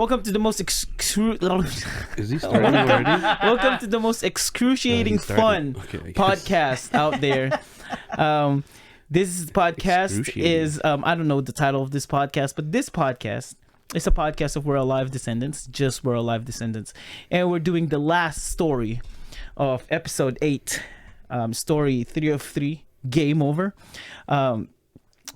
Welcome to the most Is he starting already? Welcome to the most excruciating fun podcast out there. This podcast is I don't know the title of this podcast, but this podcast is a podcast of We're Alive Descendants, just We're Alive Descendants, and we're doing the last story of episode 8, story 3 of 3, Game Over.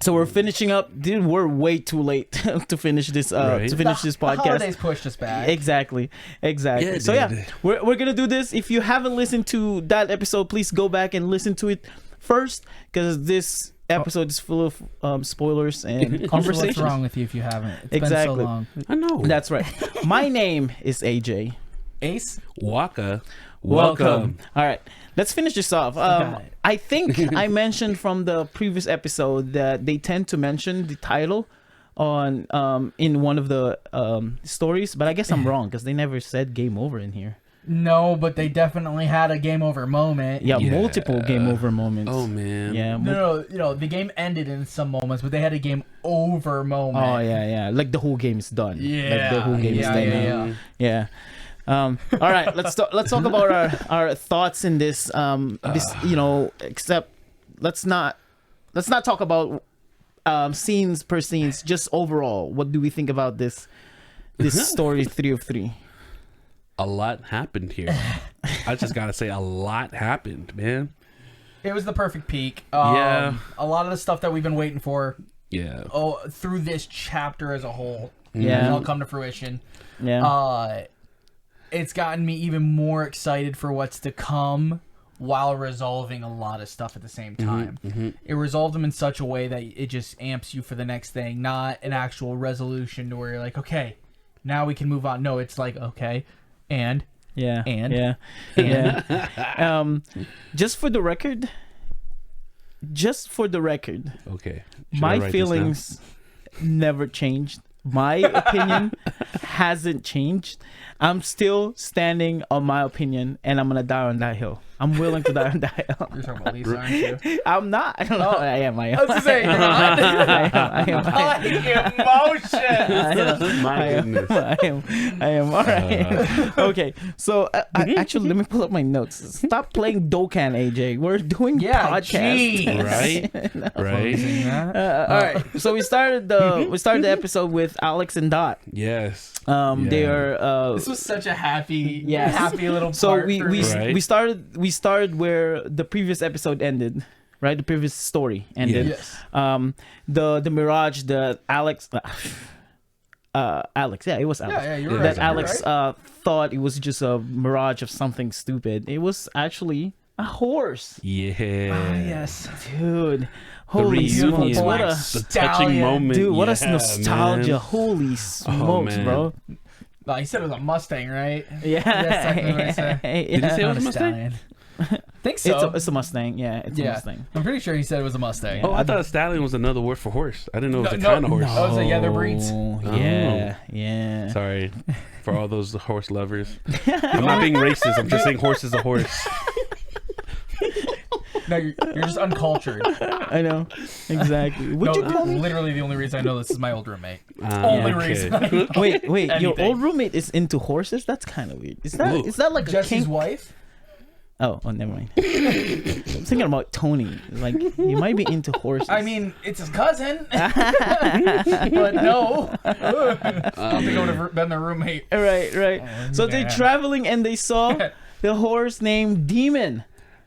So we're finishing up. Dude, we're way too late to finish this. To finish this podcast. Holidays pushed us back. Exactly. Yeah, So yeah, we're gonna do this. If you haven't listened to that episode, please go back and listen to it first, because this episode is full of spoilers and conversations. What's wrong with you if you haven't? It's Exactly. been so long. I know. That's right. My name is AJ. Ace? Wakka. Welcome. All right, let's finish this off. got it. I think I mentioned from the previous episode that they tend to mention the title on in one of the stories, but I guess I'm wrong because they never said Game Over in here. No, but they definitely had a game over moment. Yeah, multiple Game Over moments. Oh man. Yeah. No, the game ended in some moments, but they had a game over moment. Oh yeah. Like the whole game is done. Yeah. Like the whole game is done. Yeah. Yeah. All right, let's talk about our thoughts in this. Except let's not talk about scenes per scenes. Just overall, what do we think about this story 3 of 3? A lot happened here. I just gotta say, a lot happened, man. It was the perfect peak. Yeah. A lot of the stuff that we've been waiting for. Yeah. Through this chapter as a whole. Yeah. Has all come to fruition. Yeah. It's gotten me even more excited for what's to come while resolving a lot of stuff at the same time. It resolved them in such a way that it just amps you for the next thing, not an actual resolution to where you're like, okay, now we can move on. No, it's like, okay, and Just for the record, Okay. my feelings never changed. My opinion hasn't changed. I'm still standing on my opinion, and I'm gonna die on that hill. I'm willing to die on that hill. You're talking about Lisa, aren't you? I'm not. I don't know. I am. I was just saying, you're not. I am. Emotions. My goodness. I am. All right. Okay. So actually, let me pull up my notes. Stop playing Dokkan, AJ. We're doing podcasts. Jeez. Right. All right. So we started the episode with Alex and Dot. Yes. They are. This was such a happy little part. So we for me. Right. we started where the previous episode ended, right? The previous story ended. Yes. The Mirage, the Alex. Alex, yeah, it was Alex. Yeah, you're That right. Alex You're right. thought it was just a mirage of something stupid. It was actually a horse. Yeah. Yes. Dude, holy smokes! beautiful What black a the touching stallion. moment. dude! What Yeah, a nostalgia! man. Holy smokes, man. bro! No, he said it was a Mustang, right? Yeah. That's technically what I said. Did he say it was a Mustang? I think so. It's a Mustang. Yeah, it's a Mustang. I'm pretty sure he said it was a Mustang. Oh, I thought a stallion was another word for horse. I didn't know it was No, a kind of horse. no. Oh, so yeah, they're breeds. Yeah. Sorry for all those horse lovers. I'm not being racist. I'm just saying horse is a horse. No, you're just uncultured. I know. Exactly. Would No, you call me? literally the only reason I know this is my old roommate. Only Okay. reason. Wait. Your Anything. old roommate is into horses? That's kind of weird. Is that like a Jesse's kink? wife? Oh, never mind. I'm thinking about Tony. Like, he might be into horses. I mean, it's his cousin. But no. I don't think I would have been their roommate. Right. So they're yeah. traveling and they saw the horse named Demon.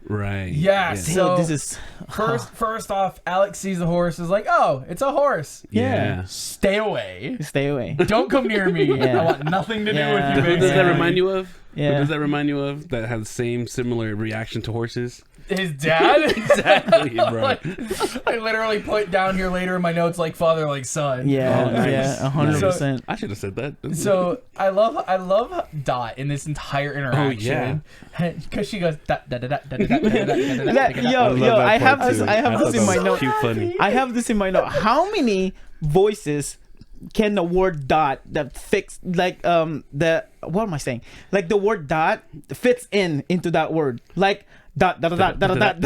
Right. Yes. So So this is first off, Alex sees the horse, is like, oh, it's a horse. Yeah. Stay away. stay away. Don't come near me. Yeah. I want nothing to do Yeah. with you, Who baby. does that remind you of? Yeah. Who does that remind you of? That has the same similar reaction to horses? His dad? Exactly, bro. I literally put down here later in my notes like father, like son. Yeah, Oh, nice. yeah, 100%. I should have said that. So I love Dot in this entire interaction. Because she goes da da da da da da da da da da. Yo, I have this in my note. Cute, funny. I have this in my note. How many voices can the word dot that fix like the what am I saying? Like the word dot fits into that word. Like dot dot dot dot dot dot.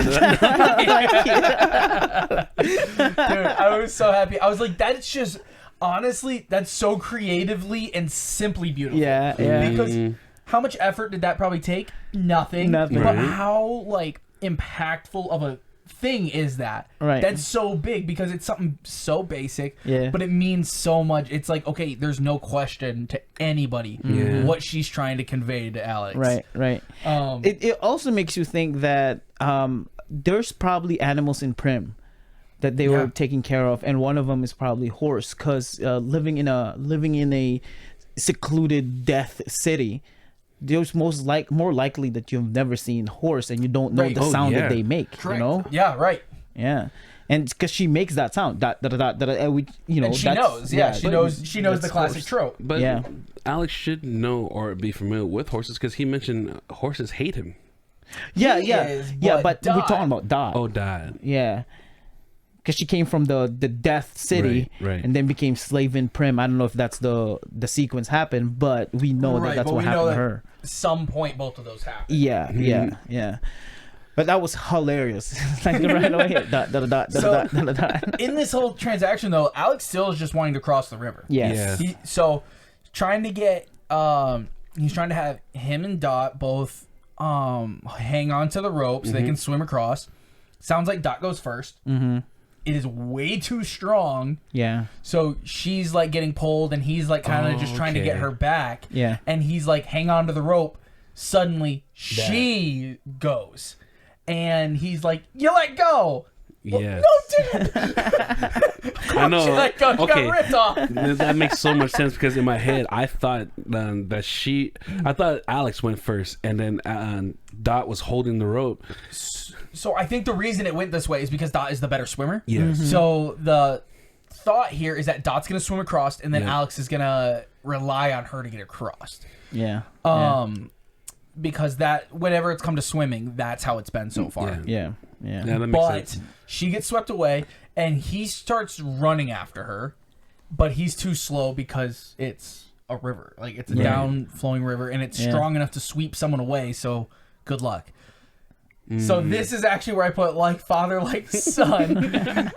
Dude, I was so happy. I was like, that's just honestly, that's so creatively and simply beautiful. Yeah, yeah. Because how much effort did that probably take? Nothing. Nothing. But Right. how like impactful of a thing is that? Right. That's so big because it's something so basic. Yeah. But it means so much. It's like, okay, there's no question to anybody what she's trying to convey to Alex. Right. It also makes you think that there's probably animals in Prim that they were taking care of, and one of them is probably horse, because living in a secluded death city, there's more likely that you've never seen horse and you don't know Right. the sound that they make. Correct. You know? Yeah, right. Yeah. And because she makes that sound, and And she knows. Yeah, she knows the classic horse. trope. But Yeah. Alex should know or be familiar with horses because he mentioned horses hate him. Yeah, He yeah, is, yeah. but But we're Dot- talking about Dot. Oh, Dad. Yeah. Because she came from the death city, Right. and then became slave in Prim. I don't know if that's the sequence happened, but we know that that's but what we know happened to that her. some point both of those happen. Yeah. But that was hilarious. Like right away, dot. In this whole transaction, though, Alex still is just wanting to cross the river. Yes. Yeah. So, trying to get, he's trying to have him and Dot both hang on to the rope so they can swim across. Sounds like Dot goes first. Mm-hmm. It is way too strong. Yeah. So she's like getting pulled, and he's like kind of just trying to get her back. Yeah. And he's like, hang on to the rope. Suddenly, she goes. And he's like, you let go. Yes. No, dude. I know. She let go. She Okay. got ripped off. That makes so much sense because in my head I thought I thought Alex went first and then Dot was holding the rope. So I think the reason it went this way is because Dot is the better swimmer. Yes. So the thought here is that Dot's going to swim across, and then Alex is going to rely on her to get across. Yeah. Because that, whenever it's come to swimming, that's how it's been so far. Yeah. Yeah, that makes But sense. she gets swept away, and he starts running after her, but he's too slow because it's a river. Like, it's a down-flowing river, and it's strong enough to sweep someone away, so good luck. So this is actually where I put like father, like son.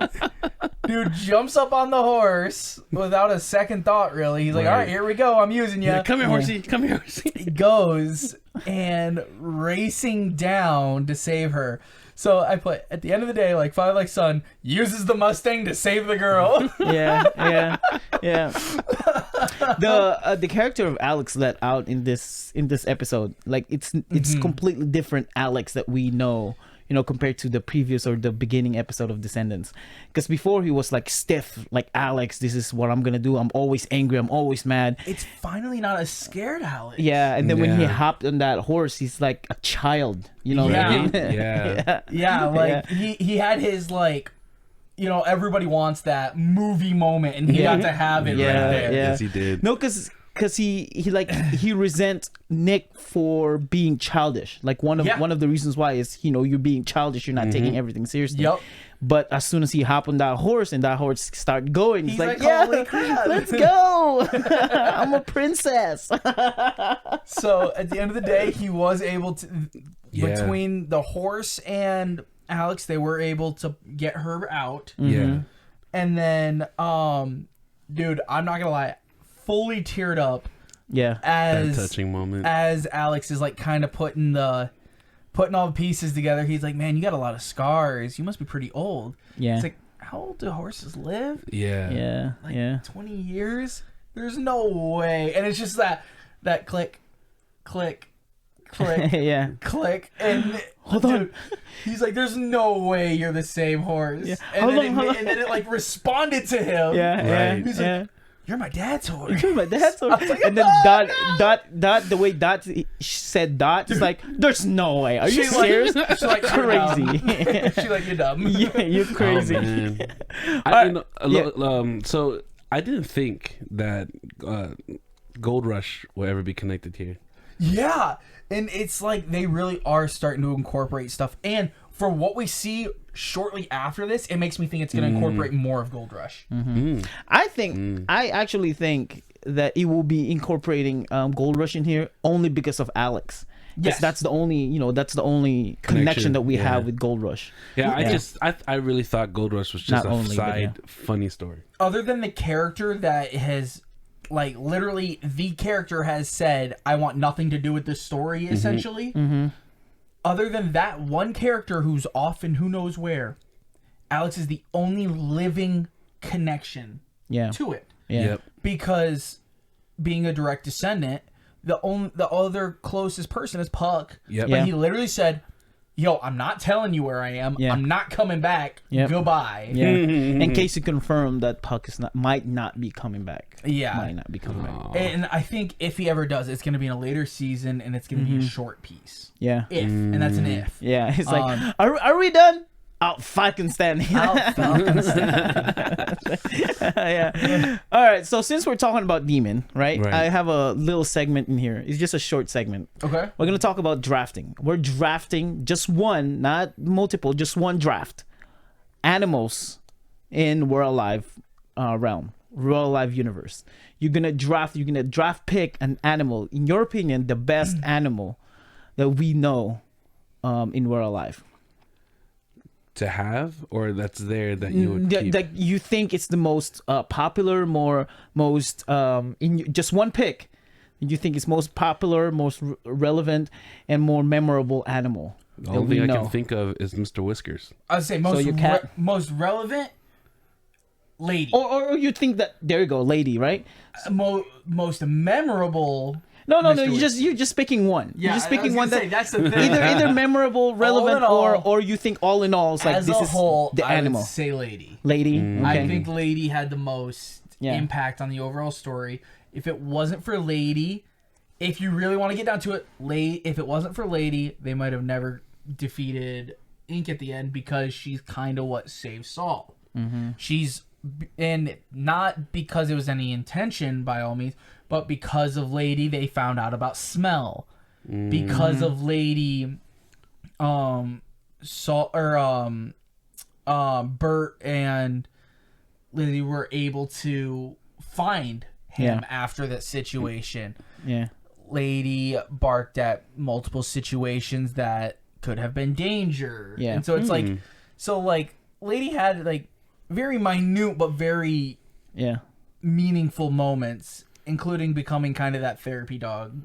Dude jumps up on the horse without a second thought, really. He's like, all right, here we go. I'm using you. Yeah, come here, horsey. Come here, horsey. He goes and racing down to save her. So I put, at the end of the day, like father, like son, uses the Mustang to save the girl. Yeah. The character of Alex let out in this episode, like it's completely different Alex that we know, compared to the previous or the beginning episode of Descendants. Because before he was like stiff, like Alex, this is what I'm gonna do. I'm always angry. I'm always mad. It's finally not a scared Alex. Yeah, and then when he hopped on that horse, he's like a child. You know what I mean? Yeah. Like he had his like, everybody wants that movie moment, and he got to have it right there. Yeah. Yes, he did. No, because he resents Nick for being childish. Like one of the reasons why is you're being childish. You're not taking everything seriously. Yep. But as soon as he hopped on that horse and that horse start going, he's like, holy crap, let's go. I'm a princess. So at the end of the day, he was able to, between the horse and Alex, they were able to get her out. Yeah. And then, dude, I'm not gonna lie, fully teared up. Yeah. That touching moment. As Alex is like kind of putting all the pieces together. He's like, man, you got a lot of scars. You must be pretty old. Yeah. It's like, how old do horses live? Yeah. Yeah. 20 years? There's no way. And it's just that click, click, click, Yeah. click, and Hold on. he's like, "There's no way you're the same horse." Yeah. And, and then it like responded to him. Yeah. Right. He's like, "You're my dad's horse." My dad's so, and then Dot, the way Dot said Dot, it's like, there's no way. Are you She's like- serious? She's like, "You're Crazy. dumb." She's like, "You're dumb." Yeah, you're crazy. Oh, man. So I didn't think that Gold Rush will ever be connected here. Yeah, and it's like they really are starting to incorporate stuff. And for what we see shortly after this, it makes me think it's going to incorporate more of Gold Rush. I actually think that it will be incorporating Gold Rush in here only because of Alex. Yes. That's the only connection that we have with Gold Rush. Yeah, I really thought Gold Rush was just funny story. Other than the character that has, like, literally the character has said, I want nothing to do with this story, essentially. Mm-hmm. Other than that one character who's off in who knows where, Alex is the only living connection to it. Yeah. Yep. Because being a direct descendant, the other closest person is Puck. Yep. But he literally said, yo, I'm not telling you where I am. Yeah. I'm not coming back. Yep. Goodbye. Yeah. In case you confirm that Puck might not be coming back. Yeah. Might not be coming back. And I think if he ever does, it's going to be in a later season, and it's going to be a short piece. Yeah. If. And that's an if. Yeah. It's like, are we done? Out fucking stand. Yeah. All right. So since we're talking about Demon, right? I have a little segment in here. It's just a short segment. Okay. We're gonna talk about drafting. We're drafting just one, not multiple, just one draft. Animals in We're Alive realm, We're Alive universe. You're gonna draft pick an animal. In your opinion, the best animal that we know in We're Alive. To have, or that's there that you would keep? That you think it's the most popular, most in just one pick. You think it's most popular, most relevant, and more memorable animal. The only thing I can think of is Mr. Whiskers. I would say most relevant, lady. Or you think that there you go, lady, right? Most memorable. No. You're just picking one. Yeah, you're just picking one that's the thing. either memorable, relevant, or you think all in all, it's like as this is whole, the animal. I would say lady. Lady. Okay. I think lady had the most impact on the overall story. If it wasn't for lady, if you really want to get down to it, if it wasn't for lady, they might have never defeated Ink at the end because she's kind of what saved Saul. Mm-hmm. And not because it was any intention by all means, but because of lady, they found out about smell. Mm-hmm. Because of lady, Burt and Lily were able to find him after that situation. Yeah. Lady barked at multiple situations that could have been danger. Yeah. And so it's like lady had like very minute but very meaningful moments, including becoming kind of that therapy dog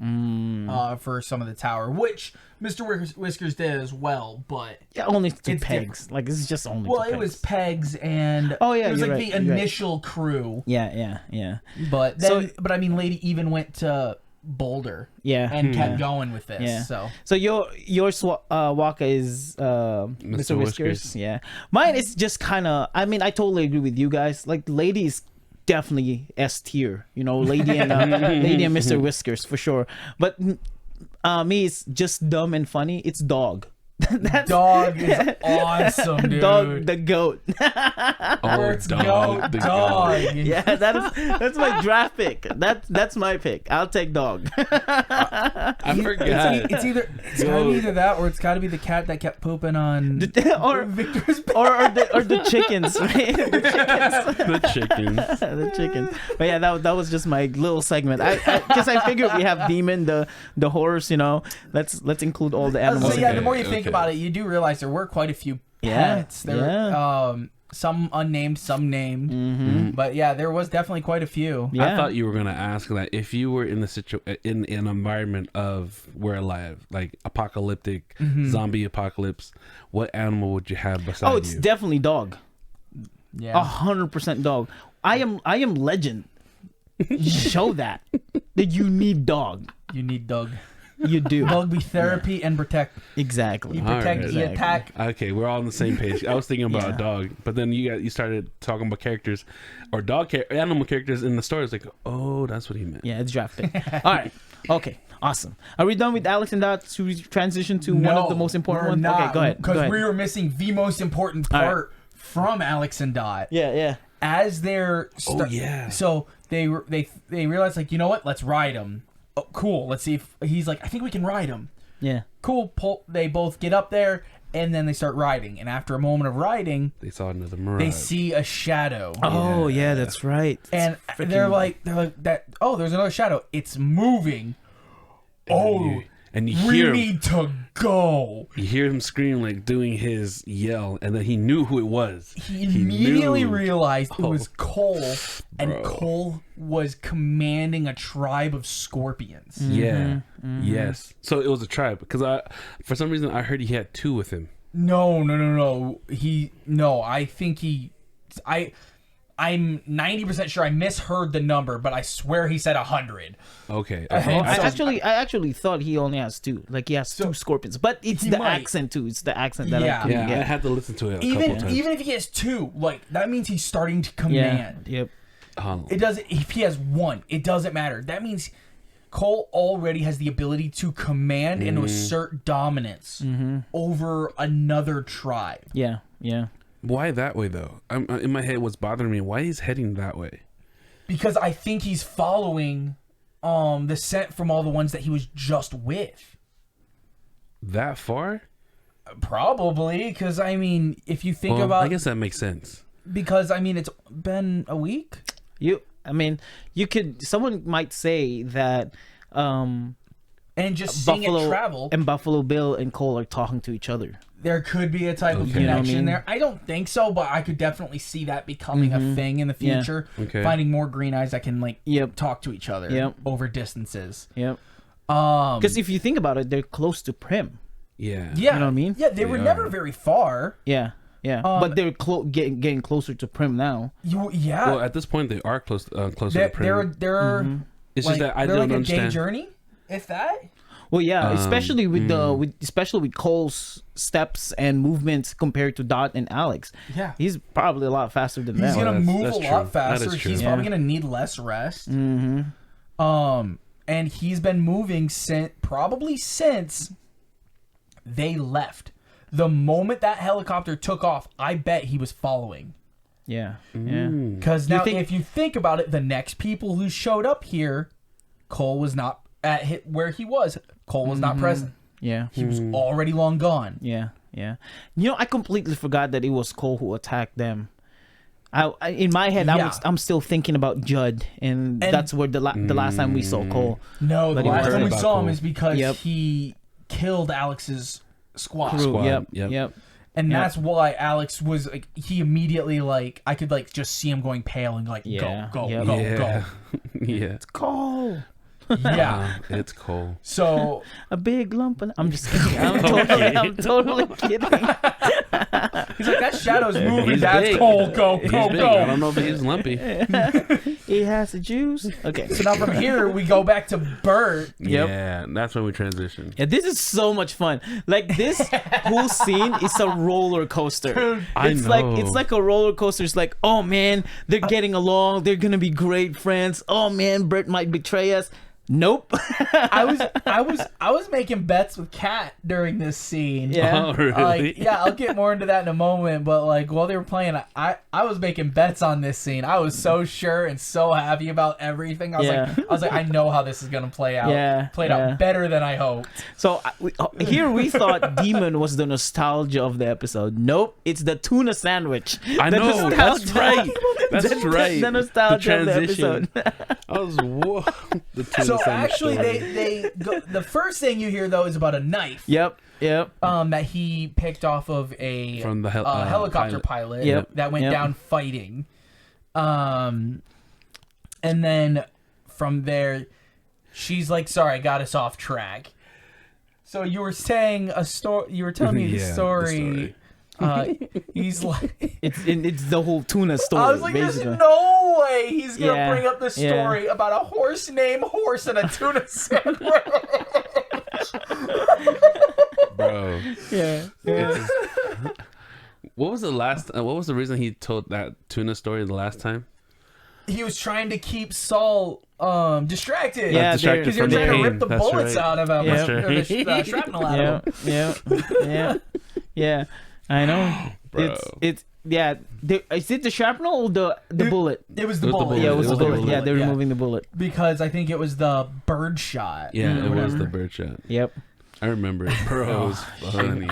for some of the tower, which Mr. Whiskers did as well, but only two pegs. Different. Like it's just only. Well, it was pegs and it was like the initial crew. Yeah. But then, but I mean, lady even went to Boulder. And kept going with this. Yeah. So your Wakka is Mr. Whiskers. Yeah. Mine is just kind of. I mean, I totally agree with you guys. Like, lady is definitely S tier. You know, lady and Mr. Whiskers for sure. But me, it's just dumb and funny. It's dog. Dog is awesome, dude. Dog, the goat. Dog. Yeah, that's my draft pick. That's my pick. I'll take dog. I forgot. It's gotta be either that or it's gotta be the cat that kept pooping on Victor's bed. or the chickens, right? The chickens. But yeah, that was just my little segment. I figured we have Demon, the horse. You know, let's include all the animals. So the more you think about it, you do realize there were quite a few pets. Some unnamed, some named. Mm-hmm. But yeah, there was definitely quite a few. I thought you were gonna ask that if you were in in an environment of We're Alive, like apocalyptic zombie apocalypse, what animal would you have beside you? Oh, it's definitely dog. Yeah, 100% dog. I am legend. Show that you need dog. You need dog. You do. Dog be therapy and protect. Exactly. You protect, you attack. Okay, we're all on the same page. I was thinking about a dog, but then you started talking about characters or animal characters in the story. It's like, oh, that's what he meant. Yeah, it's drafting. All right. Okay. Awesome. Are we done with Alex and Dot to transition to one of the most important ones? Not, okay, go ahead. Because we were missing the most important part from Alex and Dot. Yeah. As they're so they realized, like, you know what? Let's ride him. Oh, cool. Let's see if he's like, I think we can ride him. Yeah. Cool. They both get up there and then they start riding. And after a moment of riding, they saw another mirage. They see a shadow. Oh yeah, that's right. And they're like that. Oh, there's another shadow. It's moving. and you We hear need to go. you hear him scream, like doing his yell, and then he knew who it was. He immediately knew. realized it was Cole, and Bro. Cole was commanding a tribe of scorpions. Yeah. Yes. So it was a tribe because for some reason I heard he had 2 with him. No. I think I'm 90% sure I misheard the number, but I swear he said 100. Okay. I actually thought he only has 2. Like he has 2 scorpions, but it's the accent too. It's the accent that I couldn't I get. had to listen to it a couple times. Even if he has 2, like that means he's starting to command. Yep. It doesn't. If he has 1, it doesn't matter. That means Cole already has the ability to command and to assert dominance over another tribe. Yeah. Why that way though? I'm in my head. What's bothering me? Why he's heading that way? Because I think he's following the scent from all the ones that he was just with. That far? Probably, because I mean, if you think about, I guess that makes sense. Because I mean, it's been a week. Someone might say that and just seeing it travel, and Buffalo Bill and Cole are talking to each other. There could be a type of connection there. I don't think so, but I could definitely see that becoming a thing in the future. Yeah. Okay. Finding more green eyes that can talk to each other over distances. Yep. Because if you think about it, they're close to Prim. Yeah. Yeah. You know what I mean? Yeah, they were never very far. Yeah. But they're getting closer to Prim now. Well, at this point, they are closer to Prim. They're It's just that I they're don't like understand. a day journey, if that. Well, yeah, especially with Cole's steps and movements compared to Dot and Alex. Yeah, he's probably a lot faster than them. He's gonna move that's a true. lot That is faster. true. He's probably gonna need less rest. And he's been moving probably since they left. The moment that helicopter took off, I bet he was following. Yeah. Because now, if you think about it, the next people who showed up here, Cole was not at where he was. Cole was not present. Yeah. He was already long gone. Yeah. I completely forgot that it was Cole who attacked them. In my head, I'm still thinking about Judd, and that's where the last time we saw Cole. No, the last time we saw him is because Yep. he killed Alex's squad. Yep. And that's why Alex was like, he immediately I could just see him going pale and go. Yeah. It's Cole. Yeah. It's Cole. So a big lump. I'm just kidding. I'm totally kidding. He's like, that shadow's moving. He's That's big. Cole. Go. Big. I don't know if he's lumpy. He has the juice. Okay. So now from here we go back to Burt. Yep. Yeah, that's when we transition. Yeah, this is so much fun. Like this whole scene is a roller coaster. Dude, it's like a roller coaster. It's like, oh man, they're getting along. They're gonna be great friends. Oh man, Burt might betray us. Nope. I was making bets with Kat during this scene. Yeah. Oh, really? I'll get more into that in a moment. But while they were playing, I was making bets on this scene. I was so sure and so happy about everything. I was like, I know how this is gonna play out. Yeah. Played out better than I hoped. So here we thought Demon was the nostalgia of the episode. Nope, it's the tuna sandwich. I know. That's right. That's right. The nostalgia of the transition. episode. I was whoa. So actually, they go, the first thing you hear though is about a knife. Yep. That he picked off of a From the helicopter pilot. Yep. That went down fighting. And then from there, she's like, "Sorry, I got us off track." So you were saying a story. You were telling me the story. He's like, it's the whole tuna story. I was like, basically. there's no way he's gonna Yeah. bring up the story about a horse named Horse and a tuna sandwich. Bro. Yeah. What was the reason he told that tuna story the last time? He was trying to keep Saul distracted. Yeah, Distracted because you're from the trying to pain. rip the That's bullets right. out of him, Yeah. or the shrapnel out of him. Yeah. I know. Bro. It's is it the shrapnel or the bullet? It was the It was the bullet. bullet. Yeah, it was the bullet. bullet. Yeah, they're removing the bullet. Because I think it was the bird shot. Yeah, it was the bird shot. Yep. I remember it. Bro, it was funny.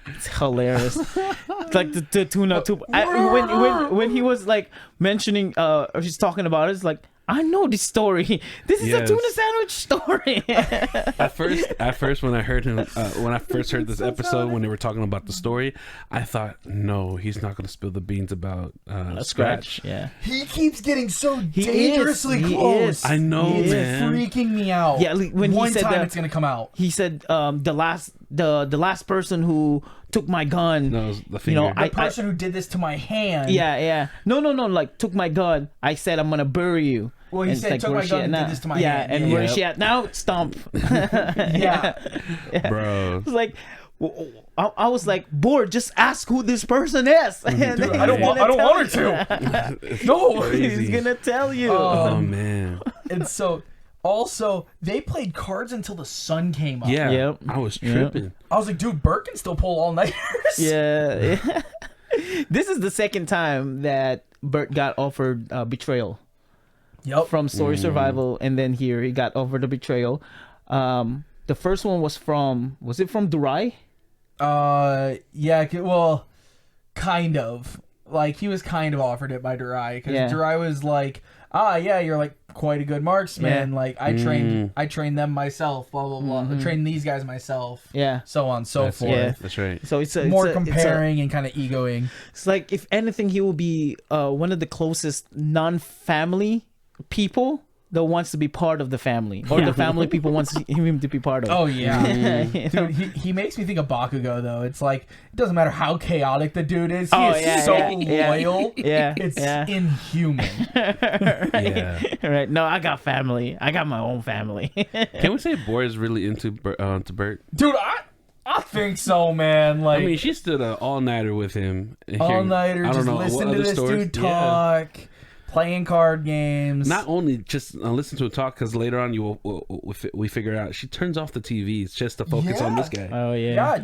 It's hilarious. It's like the tuna too. When he was like mentioning or he's talking about it, it's like I know this story. This is a tuna sandwich story. At first, when I heard him, when I first heard this episode, when they were talking about the story, I thought, no, he's not going to spill the beans about Scratch. Yeah, he keeps getting so dangerously close. I know, it's man. Freaking me out. Yeah, when one he said time that, it's gonna come out. He said, the last person who took my gun. No, the finger. The person who did this to my hand. Yeah. No. Like, took my gun. I said, I'm gonna bury you. Well, he said, took my gun and did this to my hand. And where's she at now? Stomp. Yeah. Bro. It's like, I was like, Boar, just ask who this person is. Dude, I don't want her to. No. He's gonna tell you. Oh, man. And so, also, they played cards until the sun came up. Yeah. Yep. I was tripping. I was like, dude, Burt can still pull all-nighters. Yeah. This is the second time that Burt got offered betrayal. Yep. From Story Survival, and then here he got offered the betrayal. The first one was from Durai? Yeah, well, kind of. Like, he was kind of offered it by Durai, because Durai was like, yeah, you're like quite a good marksman. Yeah. Like, I trained them myself, blah, blah, blah. I trained these guys myself. Yeah. So on and so forth. Yeah. That's right. So it's more comparing and kind of egoing. It's like, if anything, he will be one of the closest non-family people that wants to be part of the family, or the family people wants him to be part of. Oh yeah. Dude, he makes me think of Bakugo though. It's like, it doesn't matter how chaotic the dude is, he is so loyal. Yeah. It's inhuman. Yeah. Right. No, I got family. I got my own family. Can we say Boar is really into Burt? Dude, I think so, man. Like, I mean, she stood an all-nighter with him. All-nighter, just listen to this dude talk. Yeah. Playing card games. Not only just listen to him talk, because later on we figure out she turns off the TVs just to focus on this guy. Oh yeah.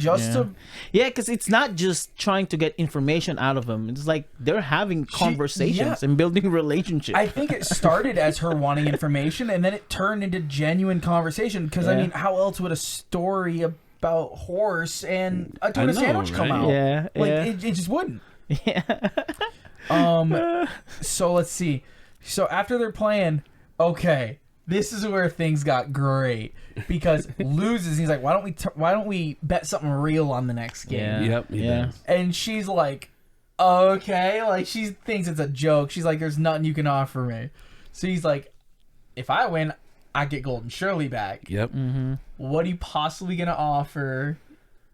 Yeah, because it's not just trying to get information out of him. It's like they're having conversations and building relationships. I think it started as her wanting information, and then it turned into genuine conversation. Because I mean, how else would a story about horse and a tuna sandwich come out? Yeah, like it just wouldn't. Yeah. So let's see. So after they're playing, okay, this is where things got great, because loses. He's like, why don't we bet something real on the next game? Yeah. Yep. He does. And she's like, okay, like she thinks it's a joke. She's like, there's nothing you can offer me. So he's like, if I win, I get Golden Shirley back. Yep. Mm-hmm. What are you possibly gonna offer?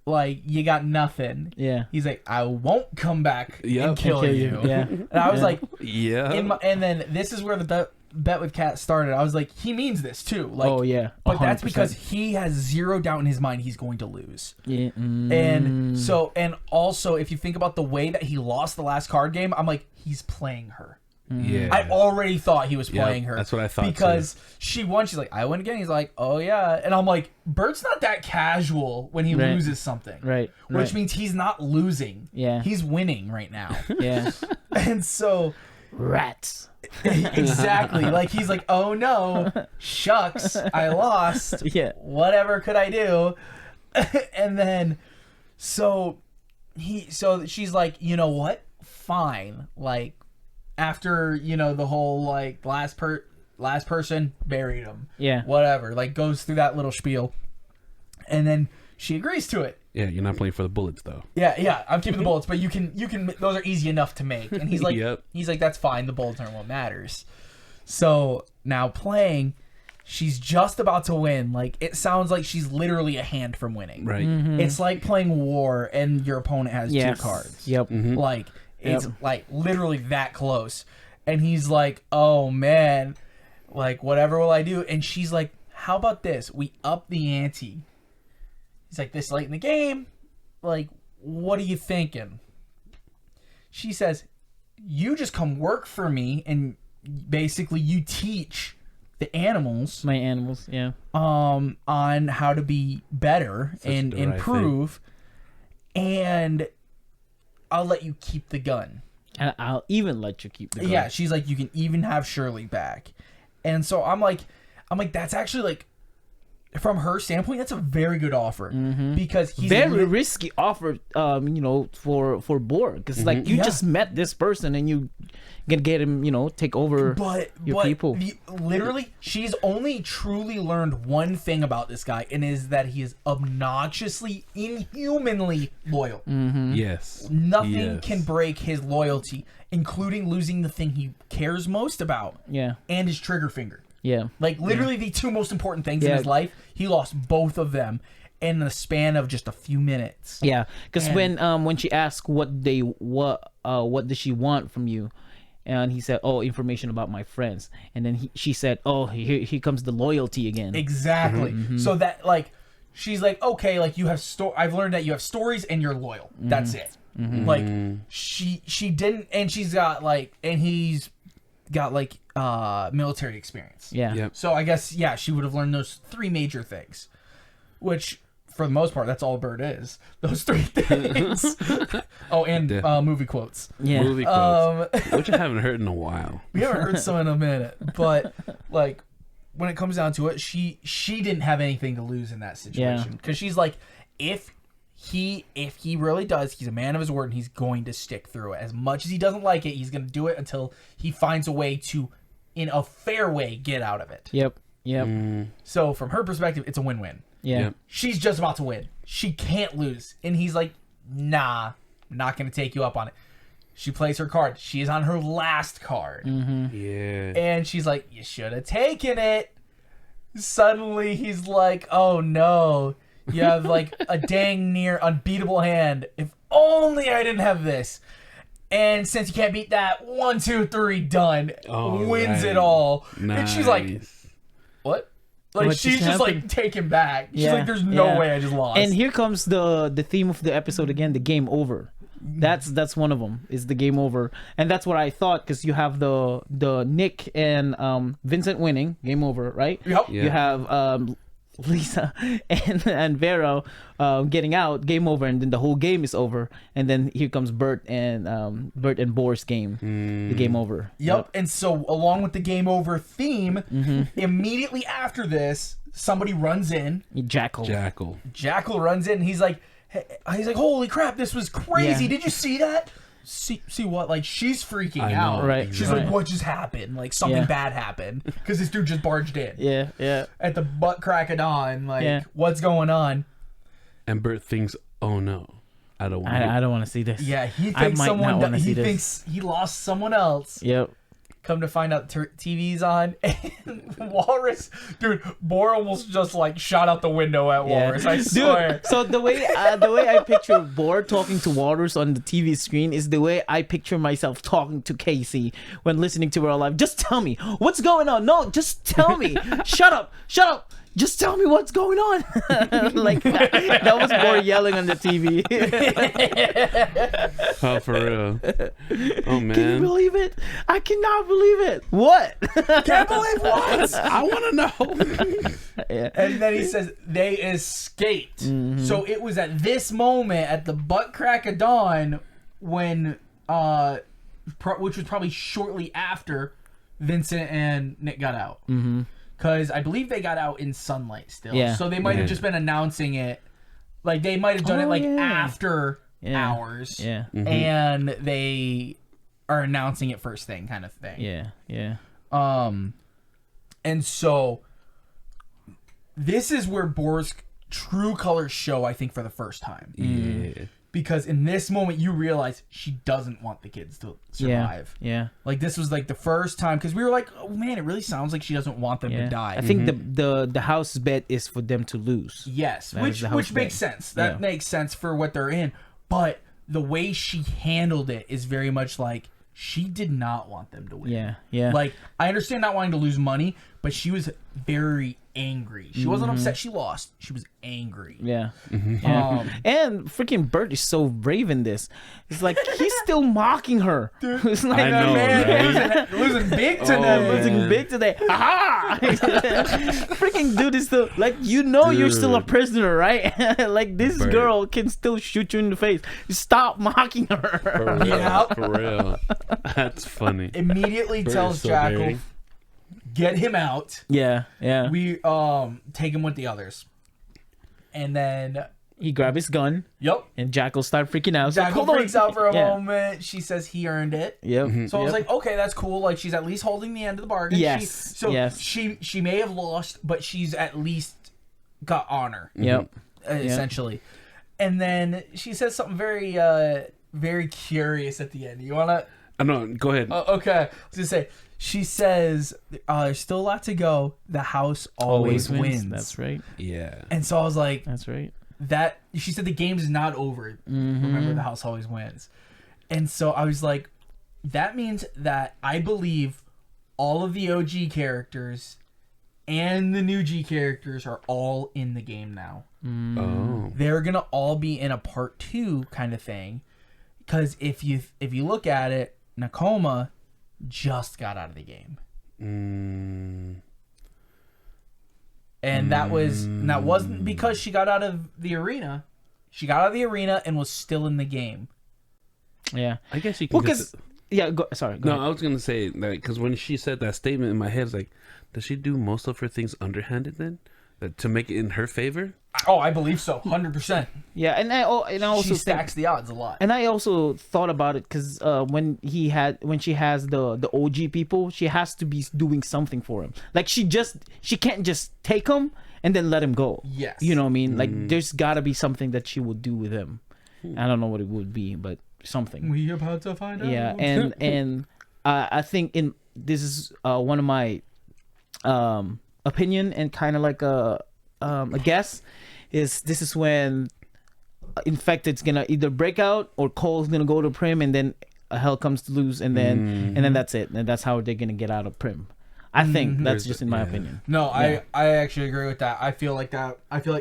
Like, you got nothing. Yeah. He's like, I won't come back and kill you. Yeah. And I was like, yeah. And then this is where the bet with Kat started. I was like, he means this too. Like, oh yeah. 100%. But that's because he has zero doubt in his mind he's going to lose. Yeah. And so, and also, if you think about the way that he lost the last card game, I'm like, he's playing her. Yeah. I already thought he was playing her. That's what I thought. Because she won. She's like, I win again. He's like, oh yeah. And I'm like, Bert's not that casual when he loses something. Right. Which means he's not losing. Yeah. He's winning right now. Yeah. And so. Rats. Exactly. Like, he's like, oh no. Shucks. I lost. Yeah. Whatever could I do? And then. So she's like, you know what? Fine. Like. After, the whole, like, last person buried him. Yeah. Whatever. Like, goes through that little spiel. And then she agrees to it. Yeah, you're not playing for the bullets, though. Yeah, I'm keeping the bullets, but you can, those are easy enough to make. And he's like, he's like, that's fine. The bullets aren't what matters. So, now playing, she's just about to win. Like, it sounds like she's literally a hand from winning. Right. Mm-hmm. It's like playing War and your opponent has 2 cards. Yep. Mm-hmm. Like, it's like literally that close. And he's like, oh man, like, whatever will I do? And she's like, how about this? We up the ante. He's like, this late in the game, like, what are you thinking? She says, you just come work for me, and basically you teach the animals, my animals, on how to be better and improve, and I'll let you keep the gun. And I'll even let you keep the gun. Yeah, she's like, you can even have Shirley back. And so I'm like, that's actually, like, from her standpoint, that's a very good offer. Mm-hmm. Because he's very risky offer, for Boar. Because, like, you just met this person and you gonna get him, take over your people. Literally, she's only truly learned one thing about this guy, and is that he is obnoxiously, inhumanly loyal. Yes. Nothing can break his loyalty, including losing the thing he cares most about. Yeah. And his trigger finger. Yeah. Like, literally the two most important things in his life, he lost both of them in the span of just a few minutes. Yeah, because when she asked what does she want from you, and he said, "Oh, information about my friends," and then she said, "Oh, here comes the loyalty again." Exactly. So that, like, she's like, okay, like, you have I've learned that you have stories and you're loyal. That's it. Like, she didn't, and she's got like, and he's got like military experience. Yeah. Yep. So I guess she would have learned those three major things, which for the most part that's all Burt is. Those three things. Oh, and movie quotes. Yeah. Movie quotes, which I haven't heard in a while. We haven't heard some in a minute, but like when it comes down to it, she didn't have anything to lose in that situation because she's like, if he really does, he's a man of his word and he's going to stick through it. As much as he doesn't like it, he's going to do it until he finds a way to, in a fair way, get out of it. Yep. So from her perspective, it's a win-win. Yeah. Yep. She's just about to win. She can't lose. And he's like, nah, I'm not going to take you up on it. She plays her card. She is on her last card. Yeah. And she's like, you should have taken it. Suddenly he's like, oh no, you have like a dang near unbeatable hand. If only I didn't have this. And since you can't beat that, 1, 2, 3, done. Wins it all. Nice. And she's like, what? Like, What she's just like taken back. She's Yeah, like, there's no way I just lost. And here comes the theme of the episode again, the game over. That's one of them, is the game over. And that's what I thought, because you have the Nick and Vincent winning, game over, right? Yep. Yeah. You have Lisa and Vera getting out, game over, and then the whole game is over. And then here comes Burt and Boar's game, the game over. Yep. And so along with the game over theme, immediately after this, somebody runs in. Jackal Runs in, and he's like, holy crap, this was crazy. Yeah. Did you see that? See what? Like, she's freaking out. Right. She's like, what just happened? Like, something bad happened because this dude just barged in. Yeah. At the butt crack of dawn. Like, what's going on? And Burt thinks, oh no, I don't want I don't want to see this. Yeah, he I thinks might not wanna see this. thinks he lost someone else. Yep. Come to find out, TV's on, and Walrus, dude, Boar almost just like shot out the window at Walrus. I swear. Dude, so the way I picture Boar talking to Walrus on the TV screen is the way I picture myself talking to Casey when listening to We're Alive. Just tell me what's going on. No, just tell me. Shut up. Just tell me what's going on. Like that was Boar yelling on the TV. Oh, for real. Oh, man. Can you believe it? I cannot believe it. What? Can't believe what? I want to know. And then he says they escaped. So it was at this moment, at the butt crack of dawn, when, which was probably shortly after Vincent and Nick got out. Because I believe they got out in sunlight still. Yeah. So they might have just been announcing it. Like, they might have done it, like, after hours. Yeah. And they are announcing it first thing, kind of thing. Yeah. And so this is where Boar's true colors show, I think, for the first time. Yeah. Because in this moment, you realize she doesn't want the kids to survive. Yeah. Like, this was like the first time, because we were like, oh man, it really sounds like she doesn't want them to die. I think the house bet is for them to lose. Yes, That is the house which makes bet. sense. That makes sense for what they're in. But the way she handled it is very much like she did not want them to win. Yeah. Like, I understand not wanting to lose money, but she was very angry. She wasn't upset she lost. She was angry. Yeah. And freaking Burt is so brave in this. It's like he's still mocking her. It's like, I know, right? losing big to them. man. losing big today. Aha! Freaking dude is still like, you're still a prisoner, right? Like, this Burt. girl can still shoot you in the face. Stop mocking her. For real. Yeah. For real. That's funny. Immediately Burt tells is so Jackal, dirty. get him out. Yeah. We take him with the others. And then He grabbed his gun. Yep. And Jackal started freaking out. Jackal freaks out for a moment. She says he earned it. Yep. So I was like, okay, that's cool. Like, she's at least holding the end of the bargain. Yes. She may have lost, but she's at least got honor. Yep. Essentially. And then she says something very, very curious at the end. You want to... No, go ahead. Okay. I was going to say, she says, there's still a lot to go. The house always wins. That's right. Yeah. And so I was like... That's right. That she said the game is not over. Remember, the house always wins. And so I was like, that means that I believe all of the OG characters and the new G characters are all in the game now. Oh. They're gonna all be in a part 2 kind of thing. Because if you look at it, Nakoma just got out of the game. And that wasn't because she got out of the arena. She got out of the arena and was still in the game. Yeah. I guess you can... Go ahead. I was going to say, that because when she said that statement in my head, it's like, does she do most of her things underhanded then? To make it in her favor? Oh, I believe so. 100%. Yeah, and I also she stacks the odds a lot. And I also thought about it because when she has the OG people, she has to be doing something for him. Like she can't just take him and then let him go. Yes. You know what I mean? Like there's got to be something that she would do with him. I don't know what it would be, but something. We about to find out. Yeah, and I think this is one of my opinion and kind of like a guess. This is when Infected's gonna either break out or Cole's gonna go to Prim, and then Hell comes to lose, and then that's it, and that's how they're gonna get out of Prim. I think that's just in my opinion. No, I actually agree with that. I feel like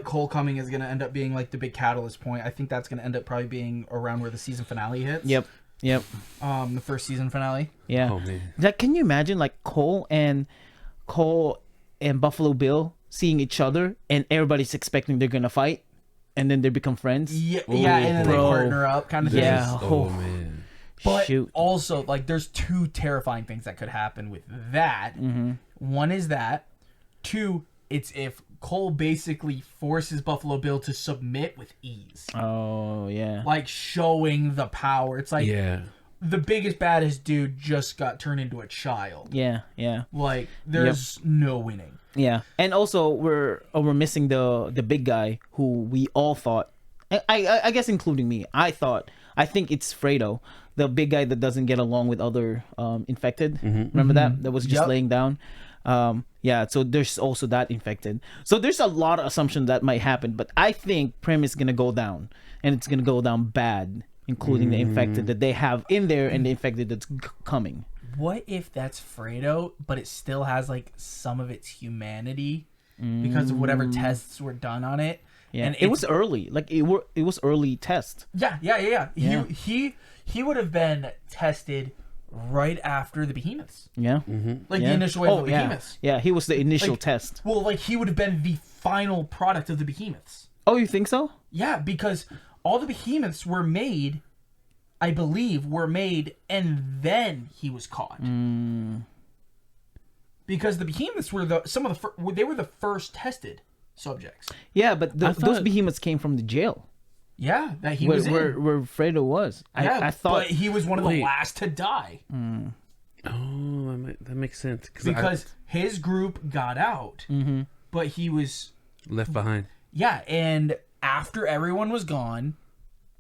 Cole coming is gonna end up being like the big catalyst point. I think that's gonna end up probably being around where the season finale hits. Yep. The first season finale. Yeah. Oh man. Like, can you imagine like Cole and Buffalo Bill seeing each other, and everybody's expecting they're gonna fight, and then they become friends. Yeah, and then they partner up, kind of thing. Yeah. Oh man. But also, like, there's 2 terrifying things that could happen with that. One is that. 2, it's if Cole basically forces Buffalo Bill to submit with ease. Oh yeah. Like showing the power. It's like the biggest baddest dude just got turned into a child. Yeah. Like there's no winning. Yeah, and also we're missing the big guy who we all thought, I guess including me, I think it's Fredo, the big guy that doesn't get along with other infected. Remember that was just laying down. So there's also that infected. So there's a lot of assumptions that might happen, but I think Prim is gonna go down, and it's gonna go down bad, including the infected that they have in there and the infected that's coming. What if that's Fredo, but it still has like some of its humanity because of whatever tests were done on it? Yeah, and it was early. Like it was early test. Yeah. He would have been tested right after the behemoths. Yeah. Like the initial wave of the behemoths. Yeah, he was the initial test. Well, like he would have been the final product of the behemoths. Oh, you think so? Yeah, because all the behemoths were made, I believe, and then he was caught. Because the behemoths were they were the first tested subjects. Yeah, but those behemoths came from the jail. Yeah, that he was where Fredo was. I thought, but he was one of the last to die. Oh, that makes sense. Because his group got out, but he was left behind. Yeah, and after everyone was gone,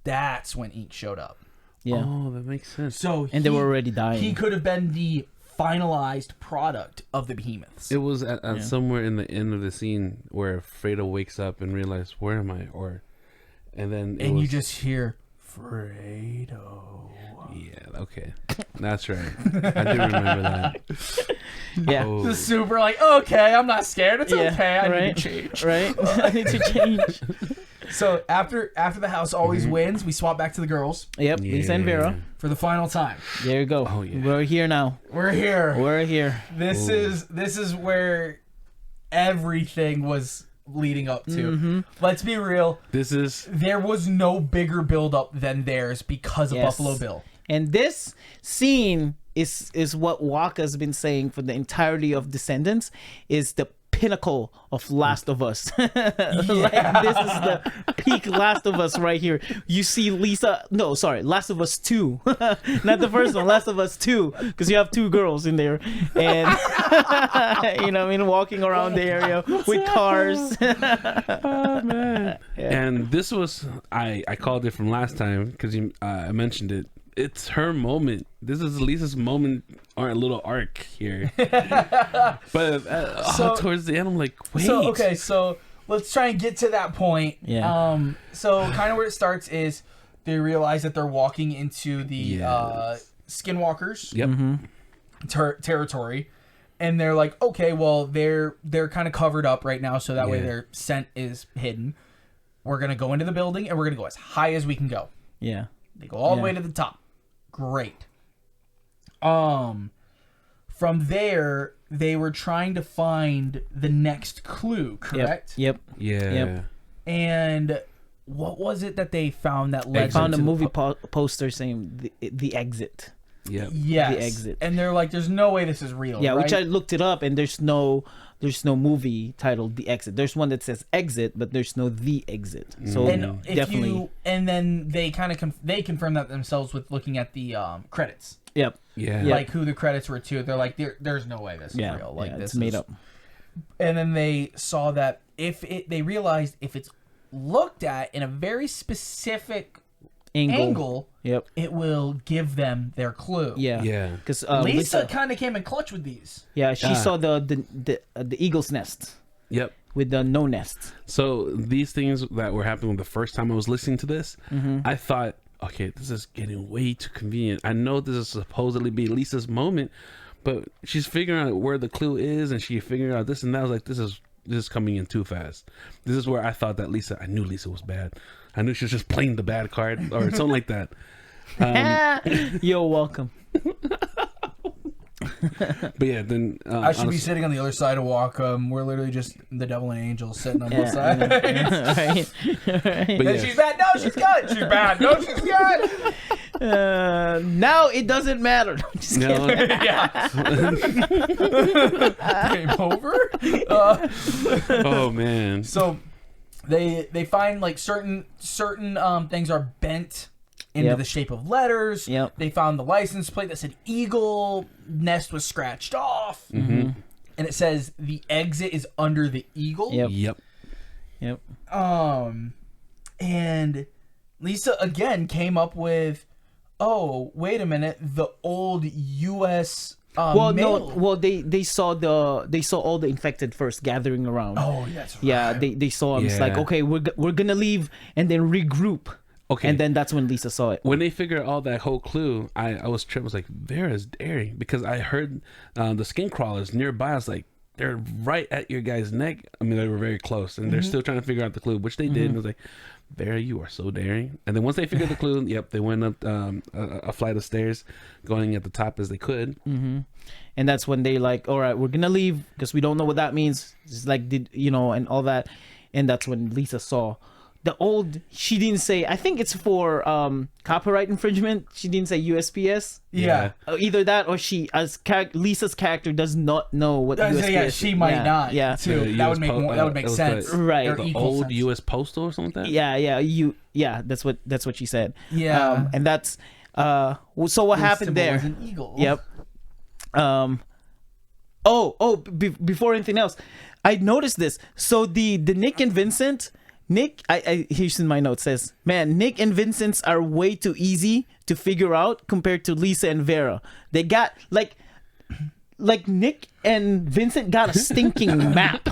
that's when Ink showed up. Yeah. Oh, that makes sense. So they were already dying. He could have been the finalized product of the behemoths. It was at somewhere in the end of the scene where Fredo wakes up and realizes, where am I? You just hear Fredo. Yeah, okay. That's right. I do remember that. Yeah. Oh. The super like, okay, I'm not scared. It's okay. I need to change. Right? I need to change. So after the house always wins, we swap back to the girls. Yep, Lisa and Vera. For the final time. There you go. Oh, yeah. We're here now. We're here. This is where everything was leading up to. Let's be real. There was no bigger build up than theirs because of Buffalo Bill. And this scene is what Wakka's been saying for the entirety of Descendants, is the pinnacle of Last of Us. Like this is the peak Last of Us right here. You see Last of Us 2. Not the first one, Last of Us 2, because you have 2 girls in there, and you know what I mean, walking around the area with cars. Oh man. Yeah. And this was I called it from last time because I mentioned it. It's her moment. This is Lisa's moment, or a little arc here. But towards the end, I'm like, wait. So let's try and get to that point. Yeah. So kind of where it starts is they realize that they're walking into the skinwalkers. Yep. Territory, and they're like, okay, well they're kind of covered up right now, so that way their scent is hidden. We're gonna go into the building and we're gonna go as high as we can go. Yeah. They go all the way to the top. Great. From there, they were trying to find the next clue, correct? Yep. Yeah. Yep. And what was it that they found that led? They found a movie poster saying the exit. Yep. Yes. The exit. And they're like, "There's no way this is real." Yeah, right? which I looked it up, and there's no movie titled The Exit. There's one that says Exit, but there's no The Exit. So definitely. And then they kind of they confirmed that themselves with looking at the credits. Yep. Yeah. Like who the credits were to. They're like, there's no way this is real. Like this it's made up. And then they saw that they realized if it's looked at in a very specific angle, yep, it will give them their clue. Yeah. Yeah. Because Lisa kind of came in clutch with these. Yeah, she saw the eagle's nest. Yep. With the no nest. So these things that were happening the first time I was listening to this, I thought, okay, this is getting way too convenient. I know this is supposedly be Lisa's moment, but she's figuring out where the clue is, and she figured out this and that. I was like, this is coming in too fast. This is where I thought that I knew Lisa was bad. I knew she was just playing the bad card or something like that. You're welcome. But yeah, then I should be sitting on the other side of Wakka. We're literally just the devil and angel sitting on both sides. Right. But and she's bad. No, she's good. She's bad. No, she's good. Now it doesn't matter. Just no. Yeah. Game over. Oh man. So they find like certain things are bent into the shape of letters. Yep. They found the license plate that said Eagle. Nest was scratched off. And it says the exit is under the Eagle. Yep. And Lisa again came up with, oh, wait a minute, the old U.S. mail. They saw all the infected first gathering around. Oh, that's right. Yeah, they saw them. It's like, okay, we're gonna leave and then regroup. Okay. And then that's when Lisa saw it. When they figured out that whole clue, I was tripped. I was like, Vera's daring, because I heard the skin crawlers nearby. I was like, they're right at your guy's neck. I mean, they were very close, and they're still trying to figure out the clue, which they did. And I was like, Vera, you are so daring. And then once they figured the clue, they went up a flight of stairs, going at the top as they could. And that's when they like, all right, we're gonna leave because we don't know what that means. It's like, and all that. And that's when Lisa saw she didn't say, I think it's for copyright infringement. She didn't say USPS. Yeah. Either that or she, as Lisa's character, does not know what USPS is. Yeah, she might not. Yeah. Too. That would make sense. Right. The old sense. US Postal or something like that? Yeah. That's what she said. Yeah. And that's, so what happened there? Was an eagle. Yep. Before anything else, I noticed this. So the Nick and Vincent... I here's in my notes says, man, Nick and Vincent are way too easy to figure out compared to Lisa and Vera. They got like Nick and Vincent got a stinking map.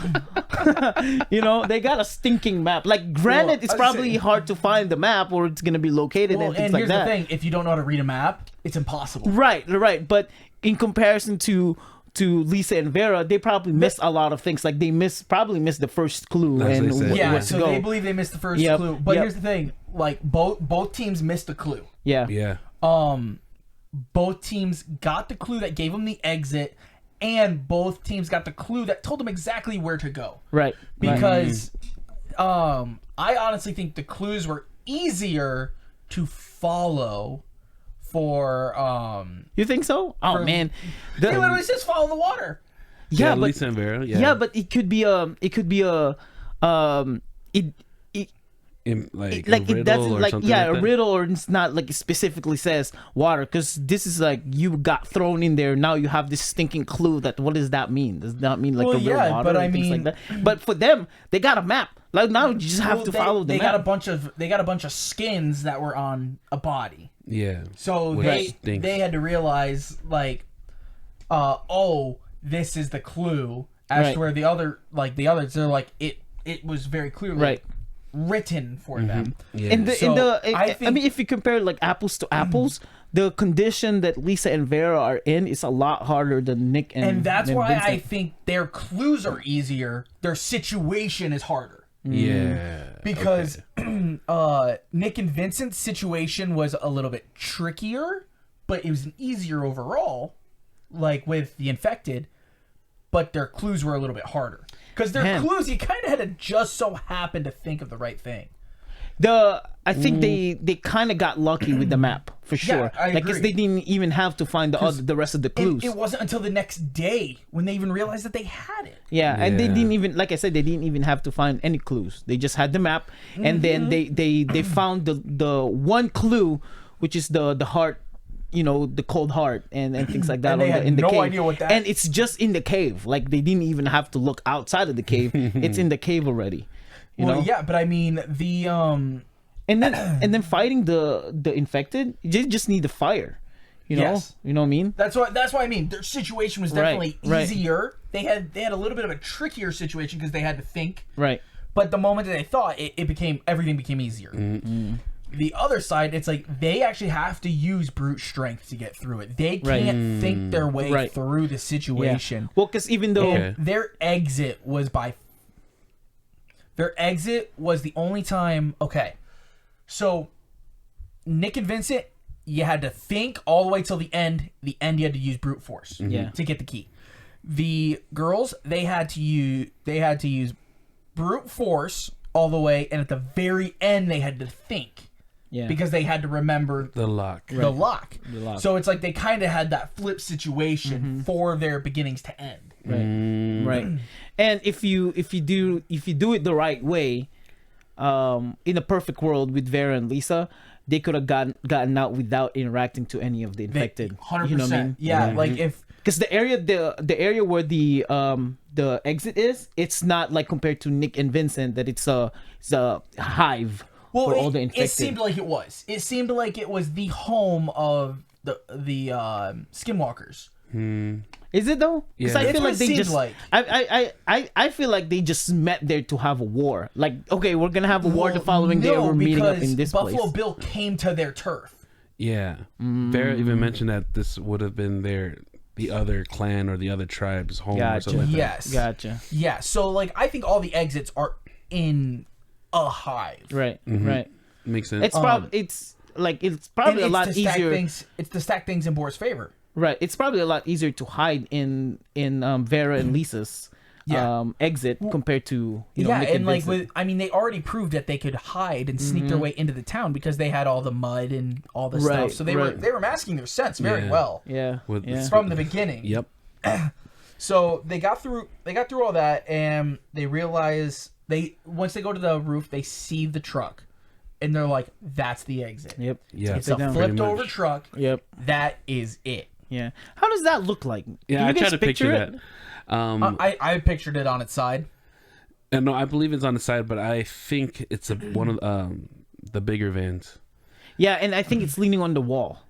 They got a stinking map. Like, granted, it's probably hard to find the map where it's gonna be located and things like that. And here's the thing: if you don't know how to read a map, it's impossible. Right. But in comparison to Lisa and Vera, they probably missed a lot of things. Like they probably missed the first clue. They believe they missed the first clue. But here's the thing: like both teams missed a clue. Yeah. Both teams got the clue that gave them the exit, and both teams got the clue that told them exactly where to go. Right. Because, I honestly think the clues were easier to follow. For you think so? Oh man, they literally just follow the water. Yeah, but Lisa and Vera. Yeah, but it could be a like like a it doesn't or like something yeah like a that? riddle, or it's not like it specifically says water, because this is like you got thrown in there, now you have this stinking clue. That what does that mean? Does that mean like a real water but or I things mean, like that? But for them, they got a map. Like now you just have to follow the they map. got a bunch of skins that were on a body. Yeah. So Which they had to realize like this is the clue as to where the others they're like it was very clearly written for them. Yeah. I mean, if you compare like apples to apples, the condition that Lisa and Vera are in is a lot harder than Nick and that's why Vincent. I think their clues are easier. Their situation is harder. Yeah. Because Nick and Vincent's situation was a little bit trickier, but it was easier overall, like with the infected, but their clues were a little bit harder. Because their clues, you kind of had to just so happen to think of the right thing. I think they kind of got lucky with the map for sure. I agree. Because they didn't even have to find the rest of the clues. It wasn't until the next day when they even realized that they had it. Yeah, and they didn't even, like I said, they didn't even have to find any clues. They just had the map, and then they found the one clue, which is the heart, the cold heart and things like that. And they had in the no cave. idea what that. And it's just in the cave. Like they didn't even have to look outside of the cave. It's in the cave already. You know? Yeah, but I mean the And then fighting the infected, you just need the fire. You know? Yes. You know what I mean? That's what I mean. Their situation was definitely Right. easier. They had a little bit of a trickier situation because they had to think. Right. But the moment that they thought, everything became easier. Mm-hmm. The other side, it's like they actually have to use brute strength to get through it. They can't think their way through the situation. Yeah. Well, because even though their exit was the only time. Okay, so Nick and Vincent, you had to think all the way till the end. The end, you had to use brute force to get the key. The girls, they had to use brute force all the way, and at the very end, they had to think. Yeah. Because they had to remember the lock. The lock. So it's like they kind of had that flip situation for their beginnings to end. Right. Right. And if you do it the right way, in a perfect world with Vera and Lisa, they could have gotten out without interacting to any of the infected. 100%. You know what I mean? Yeah, like if because the area where the exit is, it's not like compared to Nick and Vincent that it's a hive. Well, for all the infected. It seemed like it was. It seemed like it was the home of the skinwalkers. Is it though? Because I feel like they just. Like. I feel like they just met there to have a war. Like, okay, we're gonna have a war the following day. We're meeting up in this Buffalo place. Bill came to their turf. Yeah, Vera even mentioned that this would have been the other clan or the other tribe's home or something like that. Yes. Gotcha. Yeah. So like, I think all the exits are in a hive. Right. Right. Makes sense. It's probably a lot easier. It's to stack things in Boar's favor. Right. It's probably a lot easier to hide in Vera and Lisa's exit compared to Nick and like Vincent. they already proved that they could hide and sneak their way into the town because they had all the mud and all the stuff. So they were masking their sense very well. Yeah. From the beginning. Yep. So they got through all that, and they realize once they go to the roof, they see the truck, and they're like, "That's the exit." Yep. Yeah. It's a flipped over truck. Yep. That is it. Yeah. How does that look like? Yeah, I tried to picture that. I pictured it on its side. And no, I believe it's on the side, but I think it's one of the bigger vans. Yeah, and I think it's leaning on the wall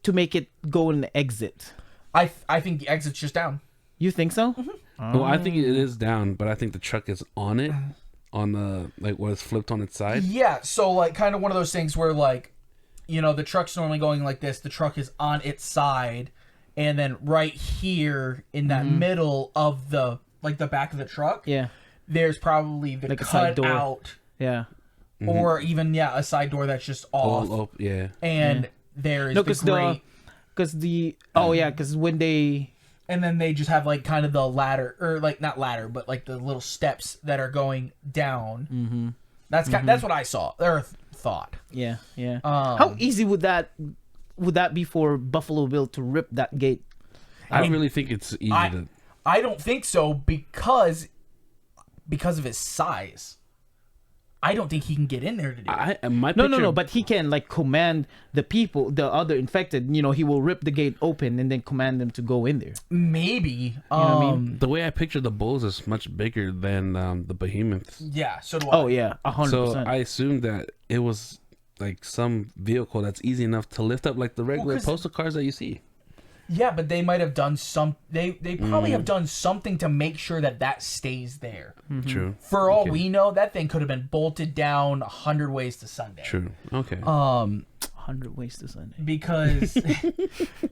to make it go in the exit. I think the exit's just down. You think so? Well, I think it is down, but I think the truck is on it, on the what is flipped on its side. Yeah, so like kind of one of those things where like, the truck's normally going like this. The truck is on its side, and then right here in that middle of the back of the truck, there's probably the like cut out, or even a side door that's just off, and there is because when they. And then they just have like kind of the ladder, or like not ladder, but like the little steps that are going down. Mm-hmm. That's what I saw or thought. Yeah. How easy would that be for Buffalo Bill to rip that gate? I really think it's easy I don't think so because of his size. I don't think he can get in there to do it. No, but he can like command the people, the other infected. You know, he will rip the gate open and then command them to go in there. Maybe. You know what I mean? The way I picture the bulls is much bigger than the behemoths. Yeah, so do I. Oh yeah, 100%. So I assumed that it was like some vehicle that's easy enough to lift up like the regular postal cars that you see. Yeah, but they might have done they probably have done something to make sure that stays there. Mm-hmm. True. For all we know, that thing could have been bolted down 100 ways to Sunday. True. Okay. 100 ways to Sunday.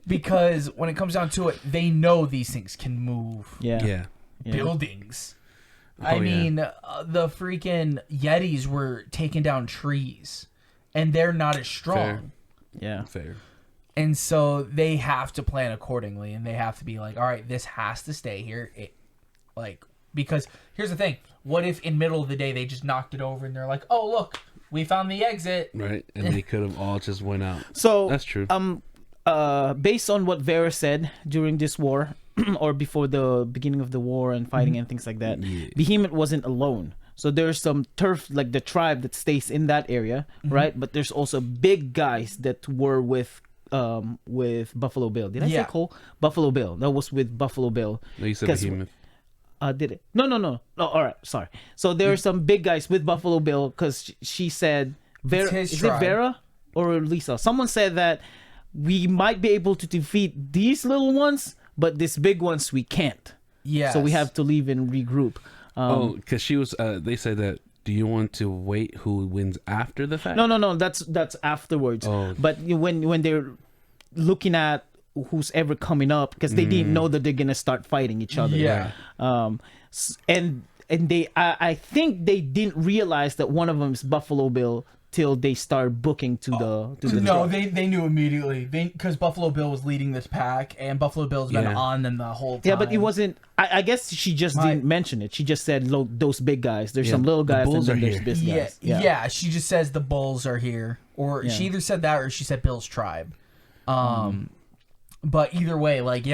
Because when it comes down to it, they know these things can move. Yeah. Buildings. I mean, the freaking Yetis were taking down trees, and they're not as strong. Fair. And so they have to plan accordingly, and they have to be like, all right, this has to stay here. Because here's the thing. What if in middle of the day they just knocked it over and they're like, oh, look, we found the exit. Right. And they could have all just went out. So that's true. Based on what Vera said during this war or before the beginning of the war and fighting and things like that, Behemoth wasn't alone. So there's some turf, like the tribe that stays in that area, right? But there's also big guys that were with Buffalo Bill. Did I say Cole? Buffalo Bill. That was with Buffalo Bill. No, you said Behemoth. Did it? No. Oh, all right. Sorry. So there are some big guys with Buffalo Bill because she said, Vera, is it Vera or Lisa? Someone said that we might be able to defeat these little ones, but these big ones we can't. Yeah. So we have to leave and regroup. Because she was. They said that. Do you want to wait who wins after the fact? No. That's afterwards. Oh. But when they're looking at who's ever coming up, because they didn't know that they're gonna start fighting each other. Yeah. And they, I think they didn't realize that one of them is Buffalo Bill till they start booking to the. No, they knew immediately. Because Buffalo Bill was leading this pack, and Buffalo Bill's been on them the whole time. Yeah, but it wasn't. I guess she just didn't mention it. She just said, "Look, those big guys. There's some little guys, and then there's big guys." Yeah. She just says the bulls are here, or she either said that or she said Bill's tribe. But either way, like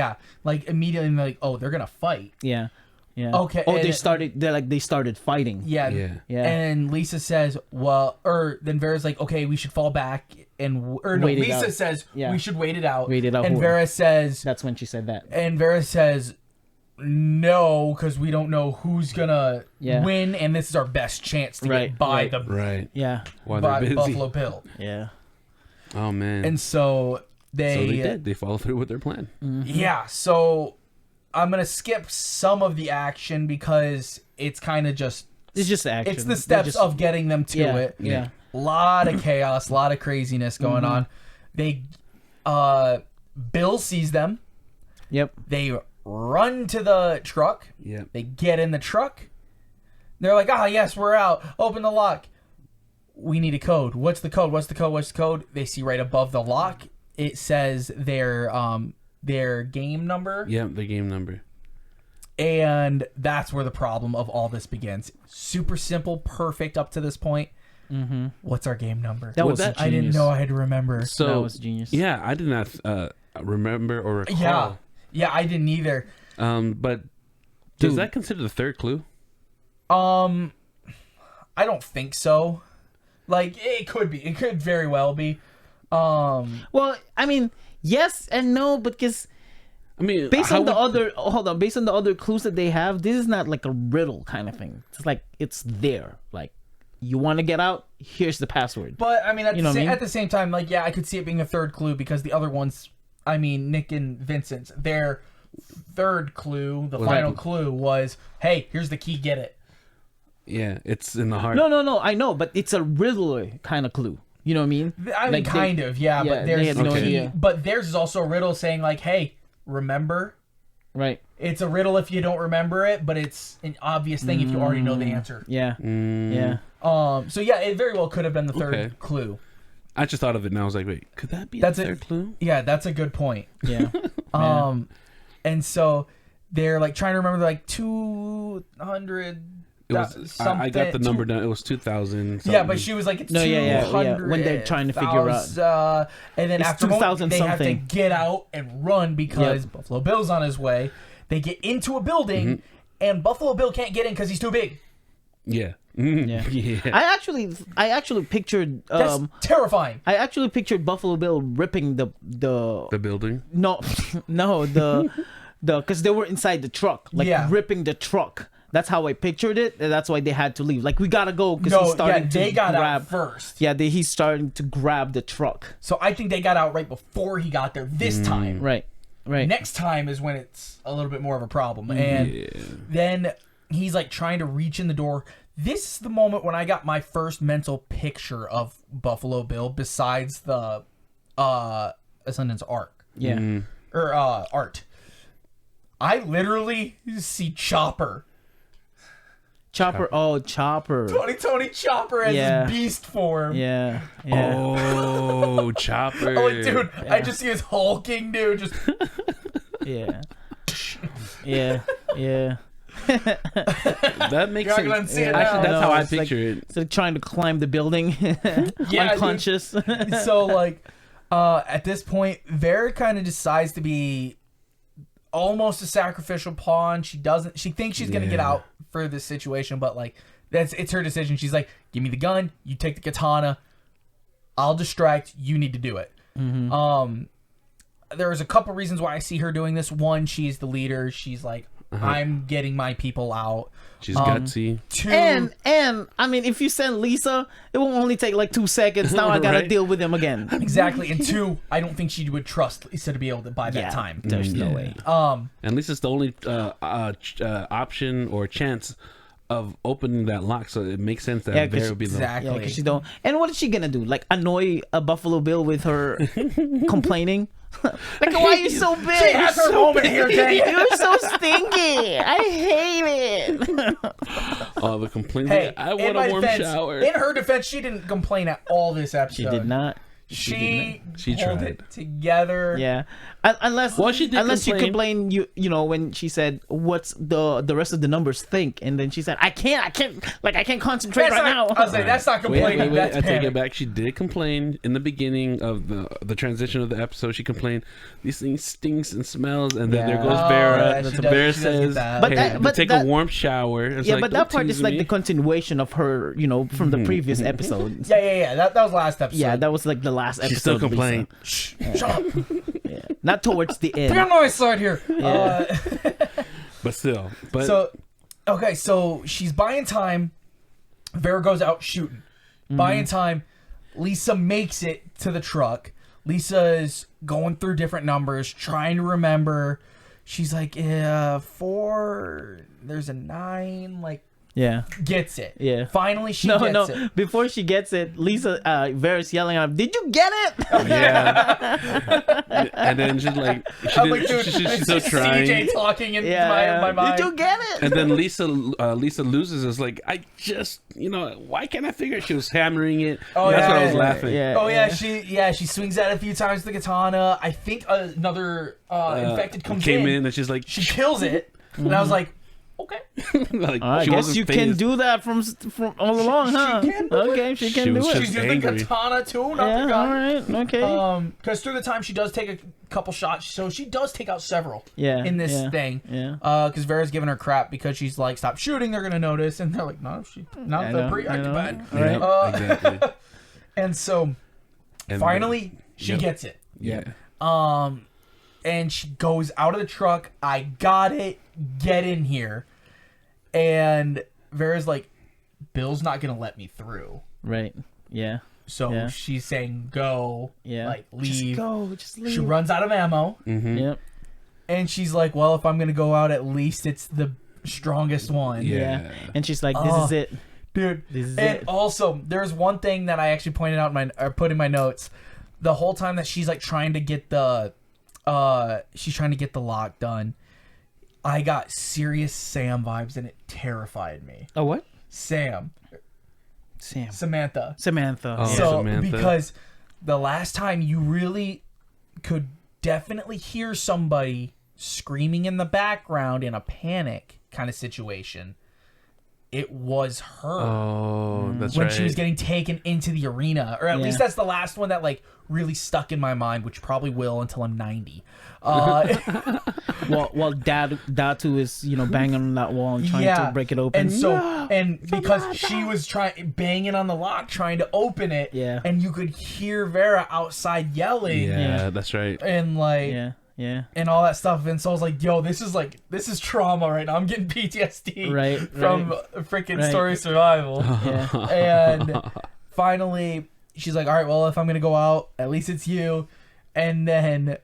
immediately, like, oh, they're gonna fight. Yeah. Okay. Oh, they started fighting. Yeah. And Lisa says, well, then Vera's like, okay, we should fall back Lisa says we should wait it out. And Vera says, that's when she said that. And Vera says, no, because we don't know who's gonna win, and this is our best chance to get by the Buffalo Bill. Yeah. Oh man. And so they follow through with their plan. Mm-hmm. Yeah. So I'm gonna skip some of the action because it's kind of just action. It's the steps of getting them to it. Yeah. A lot of chaos, a lot of craziness going on. They Bill sees them. Yep. They run to the truck. Yep. They get in the truck. They're like, yes, we're out. Open the lock. We need a code. What's the code? What's the code? They see right above the lock. It says their game number. Yeah, the game number. And that's where the problem of all this begins. Super simple, perfect up to this point. Mm-hmm. What's our game number? That was genius. I didn't know I had to remember. So that was genius. Yeah, I did not remember or recall. Yeah, I didn't either. But is that considered the third clue? I don't think so. Like, it could be. It could very well be. Well, I mean, yes and no, because based on the other clues that they have, this is not like a riddle kind of thing. It's like it's there. Like, you want to get out? Here's the password. But I mean, at the same time, like, I could see it being a third clue because the other ones, Nick and Vincent's, their third clue, the final clue was, hey, here's the key, get it. Yeah, it's in the heart. No, I know, but it's a riddle kind of clue. You know what I mean? But there's no idea. But theirs is also a riddle saying, like, hey, remember? Right. It's a riddle if you don't remember it, but it's an obvious thing if you already know the answer. Yeah. Yeah. So yeah, it very well could have been the third clue. I just thought of it and I was like, wait, could that be the third clue? Yeah, that's a good point. Yeah. And so they're like trying to remember like 200. I got the number down. It was 2,000. Yeah, but she was like, it's 200. When they're trying to figure out. And then it's after 2,000 they something. have to get out and run because Buffalo Bill's on his way. They get into a building, and Buffalo Bill can't get in because he's too big. Yeah. Yeah. I actually pictured That's terrifying. I actually pictured Buffalo Bill ripping the building. No, the because they were inside the truck, like ripping the truck. That's how I pictured it, and that's why they had to leave. Like, we gotta go because he's starting to they got grab out first. Yeah, he's starting to grab the truck. So I think they got out right before he got there this time. Right. Next time is when it's a little bit more of a problem, and then he's like trying to reach in the door. This is the moment when I got my first mental picture of Buffalo Bill, besides the Descendants arc. Yeah. Or art. I literally see Chopper. Chopper. Tony Chopper as his beast form. Yeah. Oh, Chopper. Oh, dude, I just see his hulking, dude. Just. That makes sense. Actually, that's how I picture it. It's like trying to climb the building, unconscious. So, like, at this point, Vera kind of decides to be almost a sacrificial pawn. She thinks she's gonna get out for this situation, but like, it's her decision. She's like, "Give me the gun. You take the katana. I'll distract. You need to do it." There's a couple reasons why I see her doing this. One, she's the leader. She's like, I'm getting my people out. She's gutsy. Two, and I mean, if you send Lisa, it will only take like 2 seconds. Now I gotta deal with him again. Exactly. And two, I don't think she would trust Lisa to be able to buy that time. There's no way. And Lisa's the only option or chance of opening that lock, so it makes sense that Vera would be the Yeah, because she don't. And what is she gonna do? Like, annoy a Buffalo Bill with her complaining? Like, why are you so big? She has her moment here, Jay. You're so stinky. I hate it. The complaint. Hey, I want a warm shower. In her defense, she didn't complain at all this episode. She did not. She tried it together. Yeah, unless she complained. You know, when she said, "What's the rest of the numbers think?" and then she said, "I can't concentrate now." I was like, that's not complaining. That's I take it back. She did complain in the beginning of the transition of the episode. She complained, "These things stinks and smells," and then there goes Vera. Vera says, "But take a warm shower." It's but that part is like the continuation of her, you know, from the previous episodes. Yeah. That was last episode. Yeah, that was like the last episode. She still complained. Shh, shut up. Not towards the end. Get on my side here. But still. So she's buying time. Vera goes out shooting. Buying time. Lisa makes it to the truck. Lisa is going through different numbers, trying to remember. She's like, 4, there's a 9, like, gets it. Yeah. Finally, she gets it. Before she gets it, Lisa, Vera's yelling at her, "Did you get it?" And then she's like, she's still trying. CJ talking in my mind. Did you get it? And then Lisa loses. It's like, I just, why can't I figure it? She was hammering it. That's why I was laughing. She swings at it a few times with the katana. I think another infected came in and she's like, she kills it. And I was like, okay. Like, I guess you can do that from all along, huh? She can do it. She can do it. She's using the katana too, not the gun. All right, okay. Because through the time she does take a couple shots, so she does take out several. In this thing. Yeah. Because Vera's giving her crap because she's like, "Stop shooting, they're gonna notice," and they're like, "No, they're preoccupied." Right. Exactly. And so, finally, she gets it. Yeah. And she goes out of the truck. I got it. Get in here. And Vera's like, "Bill's not gonna let me through." Right. Yeah. So she's saying, "Go." Yeah. Like, leave. Just leave. She runs out of ammo. Mm-hmm. Yep. And she's like, "Well, if I'm gonna go out, at least it's the strongest one." Yeah. And she's like, "This is it, dude." This is and it. Also, there's one thing that I actually pointed out put in my notes. The whole time that she's like trying to get the lock done, I got serious Sam vibes, and it terrified me. Oh, what? Samantha. Oh, Samantha. Because the last time you really could definitely hear somebody screaming in the background in a panic kind of situation, it was her. Oh, that's when right. she was getting taken into the arena, or at least that's the last one that like really stuck in my mind, which probably will until I'm 90. while Datu is banging on that wall and trying to break it open. And so and because she was banging on the lock trying to open it, and you could hear Vera outside yelling. Yeah, that's right. And and all that stuff. And so I was like, yo, this is trauma right now. I'm getting PTSD from freaking Story Survival. And finally she's like, all right, well, if I'm gonna go out, at least it's you. And then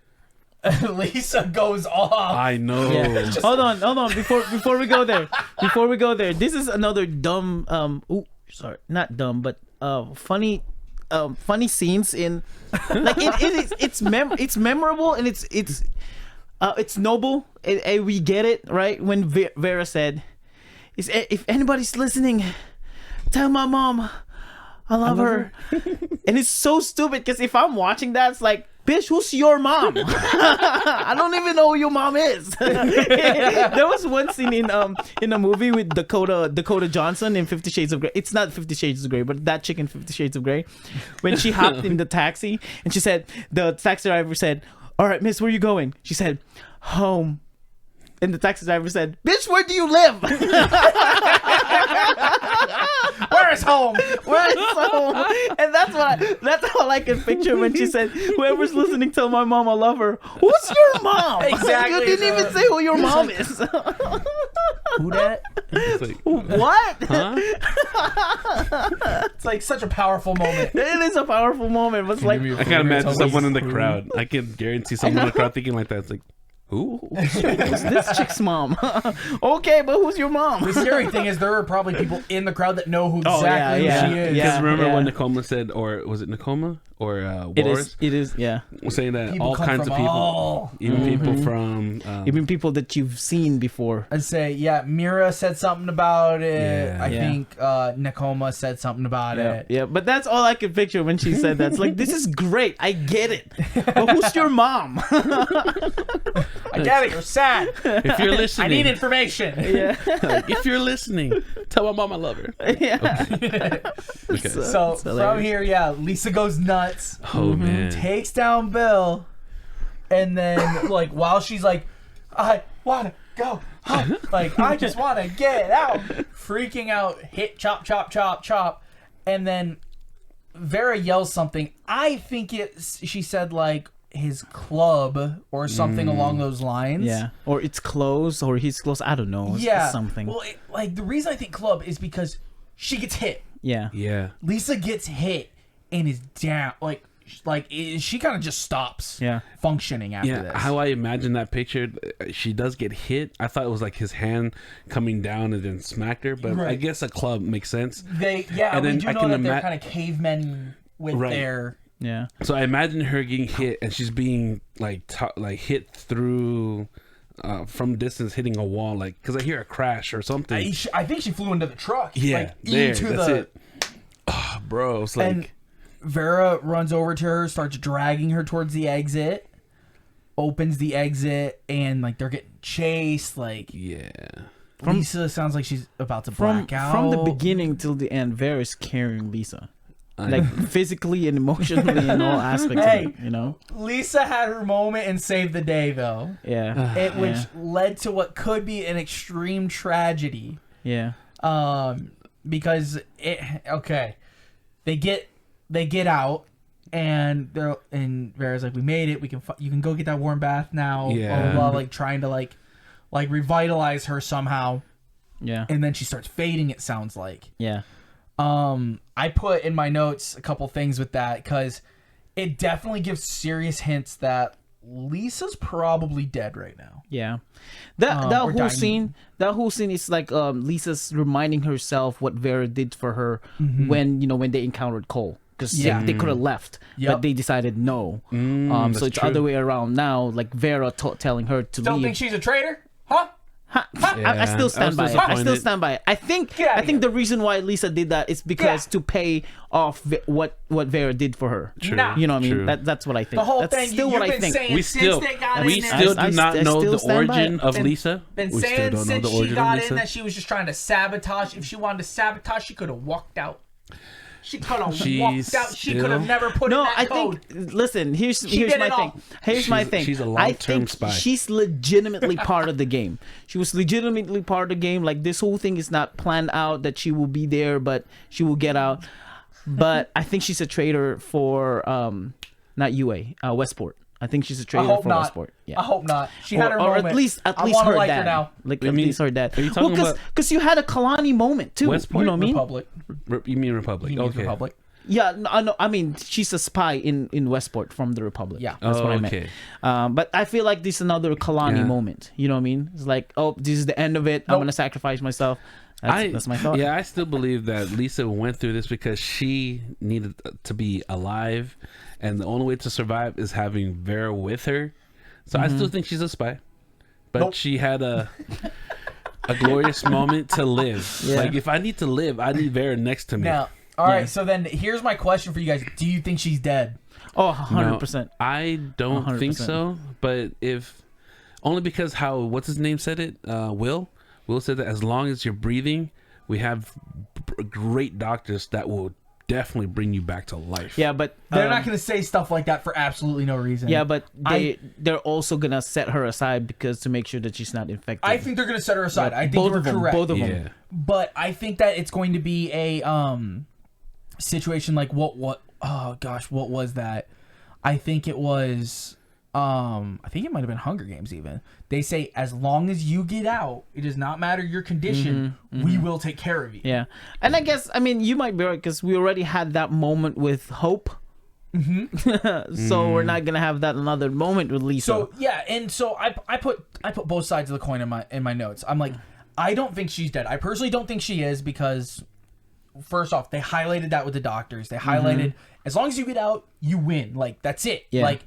Lisa goes off. I know. Yeah. Hold on. Before we go there, this is another dumb. Not dumb, but funny scenes in. Like it's memorable and it's noble. And we get it right when Vera said, "If anybody's listening, tell my mom I love her." And it's so stupid because if I'm watching that, it's like, bitch, who's your mom? I don't even know who your mom is. There was one scene in a movie with Dakota Johnson in 50 Shades of Grey. It's not 50 Shades of Grey, but that chick in 50 Shades of Grey. When she hopped in the taxi and she said, the taxi driver said, "All right, miss, where are you going?" She said, "Home." And the taxi driver said, "Bitch, where do you live?" Where is home? Where is home? And that's all I can picture when she said, "Whoever's listening, tell my mom I love her." Who's your mom? Exactly. You didn't even say who your mom is. Who that? Like, what? Huh? It's like such a powerful moment. It is a powerful moment. But it's like, I can't imagine someone in the crowd. I can guarantee someone in the crowd thinking like that. It's like, who? Who's this chick's mom? Okay, but who's your mom? The scary thing is there are probably people in the crowd that know who exactly who she is. Because remember when Nakoma said, or was it Nakoma or Boris? It is, yeah. Saying that People all kinds of people, even people from, even people that you've seen before. I'd say, Mira said something about it. Yeah. I think Nakoma said something about it. Yeah, but that's all I could picture when she said that. It's like, this is great. I get it. But who's your mom? I get it. You're sad. If you're listening, I need information. Yeah. If you're listening, tell my mom I love her. Yeah. Okay. So from here, Lisa goes nuts. Oh man. Takes down Bill, and then like while she's like, I wanna go home. Like I just wanna get out. Freaking out, hit chop, and then Vera yells something. I think she said like his club or something along those lines. Yeah, or it's close, or he's close. I don't know. It's something. Well, like the reason I think club is because she gets hit. Yeah. Yeah. Lisa gets hit and is down. She kind of just stops. Functioning after this. How I imagine that picture, she does get hit. I thought it was like his hand coming down and then smacked her, but I guess a club makes sense. And we do know that they're kind of cavemen with their. Yeah. So I imagine her getting hit, and she's being like hit through from distance, hitting a wall, like because I hear a crash or something. I think she flew into the truck. Yeah, that's it. Oh, bro, it's like. And Vera runs over to her, starts dragging her towards the exit, opens the exit, and like they're getting chased. Like Lisa sounds like she's about to black out. From the beginning till the end, Vera's carrying Lisa. Like physically and emotionally in all aspects of it, you know? Lisa had her moment and saved the day, though. Yeah. Which led to what could be an extreme tragedy. Yeah. Because they get out, and Vera's like, "We made it. You can go get that warm bath now." Yeah. Blah, blah, blah, like trying to like revitalize her somehow. Yeah. And then she starts fading. It sounds like. Yeah. I put in my notes a couple things with that because it definitely gives serious hints that Lisa's probably dead right now. Yeah, that whole scene is like Lisa's reminding herself what Vera did for her when they encountered Cole, because they could have left, but they decided no. So it's the other way around now. Like Vera telling her to leave. Don't think she's a traitor, huh? I still stand by it. I think the reason why Lisa did that is because to pay off what Vera did for her. True. Nah. You know what I mean? That's what I think. The whole that's thing. Still You've what I been think. saying We since still they got we in still there. do not know the origin of Been Lisa. Been We still saying don't know since the she origin got of Lisa. in that she was just trying to sabotage. If she wanted to sabotage, she could have walked out. She could have walked out. She could have never put in that code. Listen, here's my thing. Here's my thing. She's a long-term spy. She's legitimately part of the game. She was legitimately part of the game. Like, this whole thing is not planned out that she will be there, but she will get out. But I think she's a traitor for not UA, Westport. I think she's a traitor for Westport. Yeah. I hope not. She had her moment. Or at least her like dad. Her now. Like, at least her dad. Are you talking about? Because you had a Kalani moment too. Westport? You know what I mean? Republic. You mean Republic? Okay. Republic. Yeah, no, I mean, she's a spy in Westport from the Republic. Yeah, that's what I meant. But I feel like this is another Kalani moment. You know what I mean? It's like, oh, this is the end of it. I'm gonna sacrifice myself. That's my thought. Yeah, I still believe that Lisa went through this because she needed to be alive, and the only way to survive is having Vera with her. So I still think she's a spy, but she had a glorious moment to live. Yeah. Like, if I need to live, I need Vera next to me. Now, all right. So then, here's my question for you guys: do you think she's dead? Oh, 100%. I don't 100%. think so, but only because how what's his name said it, Will said that as long as you're breathing, we have great doctors that will definitely bring you back to life. Yeah, but they're not going to say stuff like that for absolutely no reason. Yeah, but they're also going to set her aside because to make sure that she's not infected. I think they're going to set her aside. I think both you're of them, correct. Both of them. But I think that it's going to be a situation like what? Oh gosh, what was that? I think it was. I think it might have been Hunger Games even. They say, as long as you get out, it does not matter your condition, we will take care of you. Yeah. And I guess, I mean, you might be right because we already had that moment with Hope. So we're not going to have that another moment with Lisa. So, yeah. And so I put both sides of the coin in my notes. I'm like, I don't think she's dead. I personally don't think she is because, first off, they highlighted that with the doctors. They highlighted, as long as you get out, you win. Like, that's it. Yeah. Like,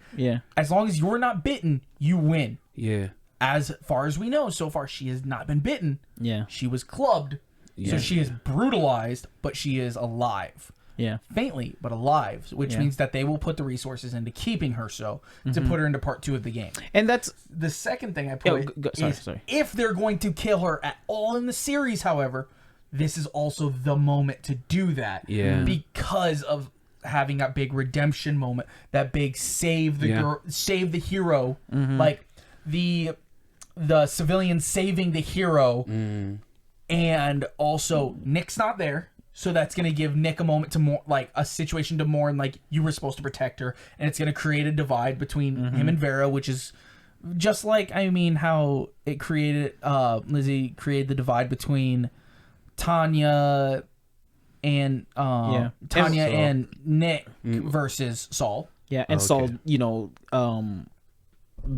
as long as you're not bitten, you win. Yeah. As far as we know, so far, she has not been bitten. Yeah. She was clubbed. Yeah. So she is brutalized, but she is alive. Yeah. Faintly, but alive, which means that they will put the resources into keeping her to put her into part 2 of the game. And that's the second thing I put if they're going to kill her at all in the series, however, this is also the moment to do that. Yeah. Because of having that big redemption moment, that big save the hero, like the civilian saving the hero, and also Nick's not there, so that's gonna give Nick a moment to more, like a situation to mourn, like you were supposed to protect her, and it's gonna create a divide between him and Vera, which is just like, I mean, how it created Lizzie created the divide between Tanya and and Nick versus Saul. Yeah, and Saul,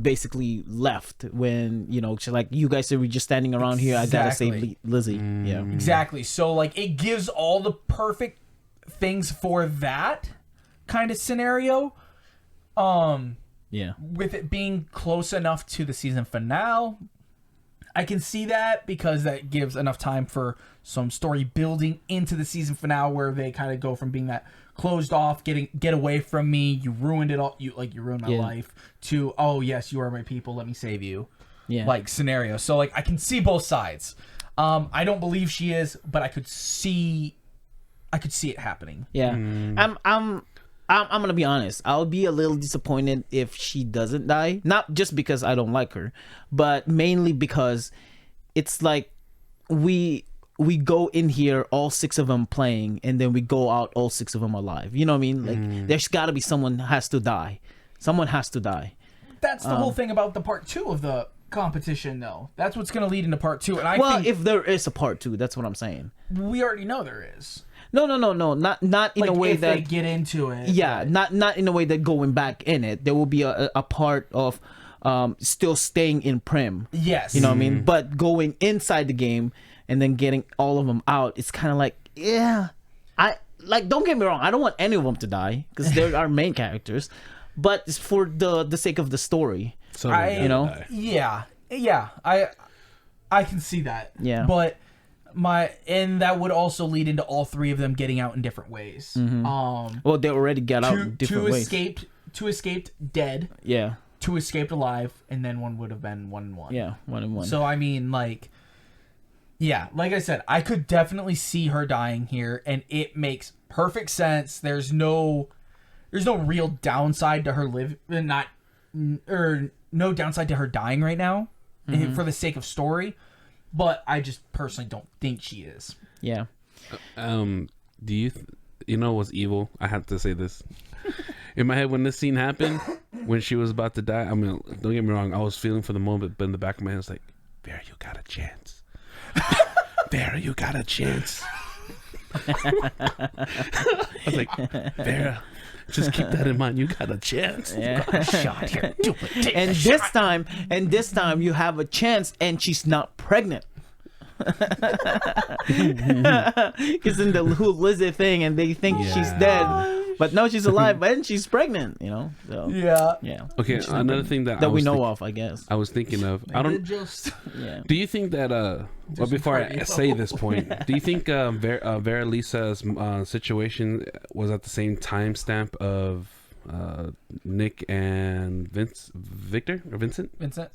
basically left when, she's like, you guys are just standing around here. I gotta save Lizzie. Yeah, exactly. So like, it gives all the perfect things for that kind of scenario. With it being close enough to the season finale, I can see that because that gives enough time for some story building into the season finale where they kind of go from being that closed off, get away from me, you ruined it all, you ruined my life, to, oh yes, you are my people, let me save you, like scenario. So like, I can see both sides. I don't believe she is, but I could see it happening. I'm gonna be honest. I'll be a little disappointed if she doesn't die. Not just because I don't like her, but mainly because it's like we go in here, all 6 of them playing, and then we go out, all 6 of them alive. You know what I mean? Like, there's got to be someone has to die. Someone has to die. That's the whole thing about the part 2 of the competition, though. That's what's going to lead into part 2. And I think if there is a part 2, that's what I'm saying. We already know there is. No, not in a way if that they get into it. Yeah, not in a way that going back in it. There will be a part of still staying in Prim. Yes. You know what I mean? But going inside the game and then getting all of them out, it's kind of like, don't get me wrong, I don't want any of them to die because they're our main characters, but it's for the sake of the story. So I can see that. Yeah. But that would also lead into all 3 of them getting out in different ways. Well, they already got out in different ways. 2 escaped dead. Yeah. 2 escaped alive, and then 1 would have been 1-1. Yeah, 1-1. So I mean, like, Yeah, like I said, I could definitely see her dying here, and it makes perfect sense. There's no real downside to her no downside to her dying right now for the sake of story, but I just personally don't think she is. Yeah. Do you know what's evil? I have to say this. In my head, when this scene happened, when she was about to die, I mean, don't get me wrong, I was feeling for the moment, but in the back of my head, it's like, Vera, you got a chance. Vera, you got a chance. I was like, Vera, just keep that in mind. You got a chance. Yeah. You got a shot here. Do it. Take And the this shot. time, you have a chance, and she's not pregnant. Because in the whole Lizzie thing, and they think she's dead, but no, she's alive, and she's pregnant. So yeah. Okay, another thing that we know of, I guess. I was thinking of. I don't. Yeah. Do you think that? Well, before I say this point, do you think Vera Lisa's situation was at the same timestamp of Nick and Vincent? Vincent?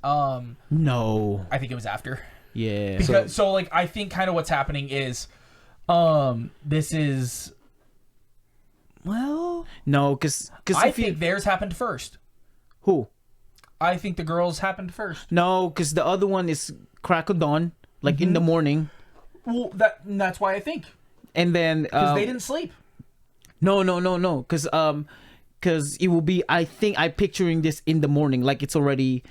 No. I think it was after. Yeah. Because, so like, I think kind of what's happening is, this is. Well, no, because I think theirs happened first. Who? I think the girls happened first. No, because the other one is crack of dawn, like in the morning. Well, that's why I think. And then because they didn't sleep. No, because it will be. I think I'm picturing this in the morning, like it's already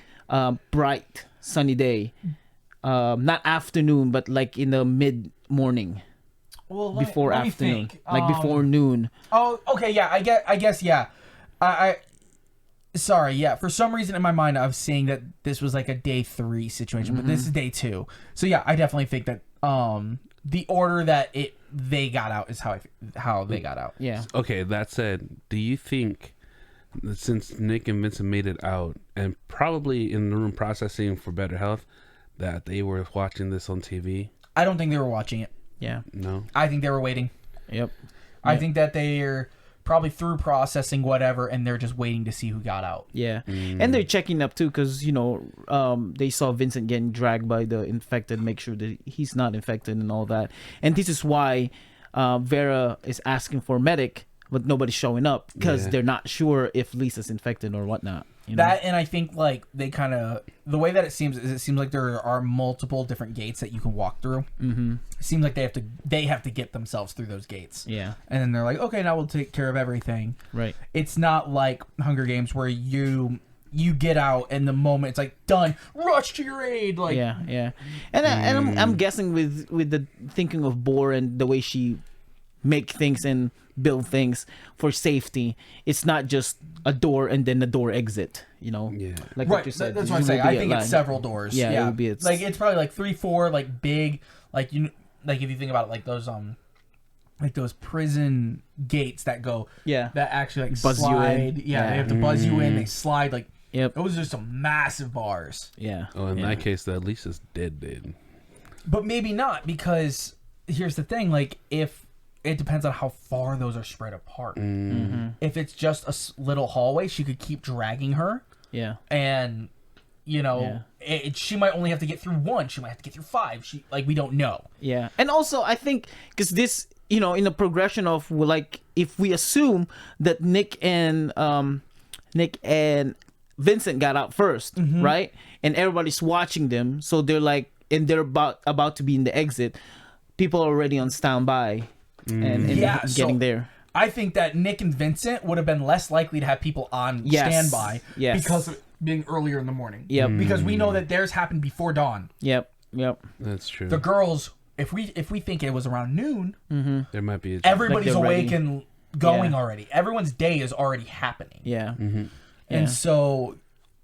bright, sunny day. Not afternoon, but like in the mid morning. Well, before afternoon, like before noon. Oh, okay, yeah. I guess, yeah. Sorry, yeah. For some reason in my mind, I was saying that this was like a day 3 situation, but this is day 2. So yeah, I definitely think that the order that they got out is how they got out. Yeah. Okay, that said, do you think that since Nick and Vincent made it out, and probably in the room processing for better health, that they were watching this on TV? I don't think they were watching it. Yeah. No. I think they were waiting. Yep. I think that they're probably through processing whatever, and they're just waiting to see who got out. Yeah. And they're checking up too, because they saw Vincent getting dragged by the infected, make sure that he's not infected and all that. And this is why Vera is asking for a medic, but nobody's showing up because they're not sure if Lisa's infected or whatnot. That, and I think like they kind of, the way that it seems is, it seems like there are multiple different gates that you can walk through. Mm-hmm. It seems like they have to get themselves through those gates. Yeah. And then they're like, okay, now we'll take care of everything. Right. It's not like Hunger Games where you get out and the moment it's like done, rush to your aid. Like yeah. And I'm guessing with the thinking of Boar and the way she make things and build things for safety, it's not just a door and then the door exit, like what you said. That's what I'm saying. I think it's several doors. It would be like it's probably like 3-4 like big, like like if you think about it, like those prison gates that go that actually like buzz slide. you in. They have to buzz you in. They slide like those are some massive bars. In that case, that Lisa's dead. But maybe not, because here's the thing, like if it depends on how far those are spread apart. Mm-hmm. If it's just a little hallway, she could keep dragging her. Yeah. And, she might only have to get through 1. She might have to get through 5. We don't know. Yeah. And also, I think, because this, in a progression of, like, if we assume that Nick and Vincent got out first, right? And everybody's watching them. So they're like, and they're about to be in the exit. People are already on standby. And getting there. I think that Nick and Vincent would have been less likely to have people on standby because of it being earlier in the morning. Yep. Because we know that theirs happened before dawn. Yep. That's true. The girls, if we think it was around noon, there might be everybody's awake and going already. Everyone's day is already happening. Yeah. Mm-hmm. And so,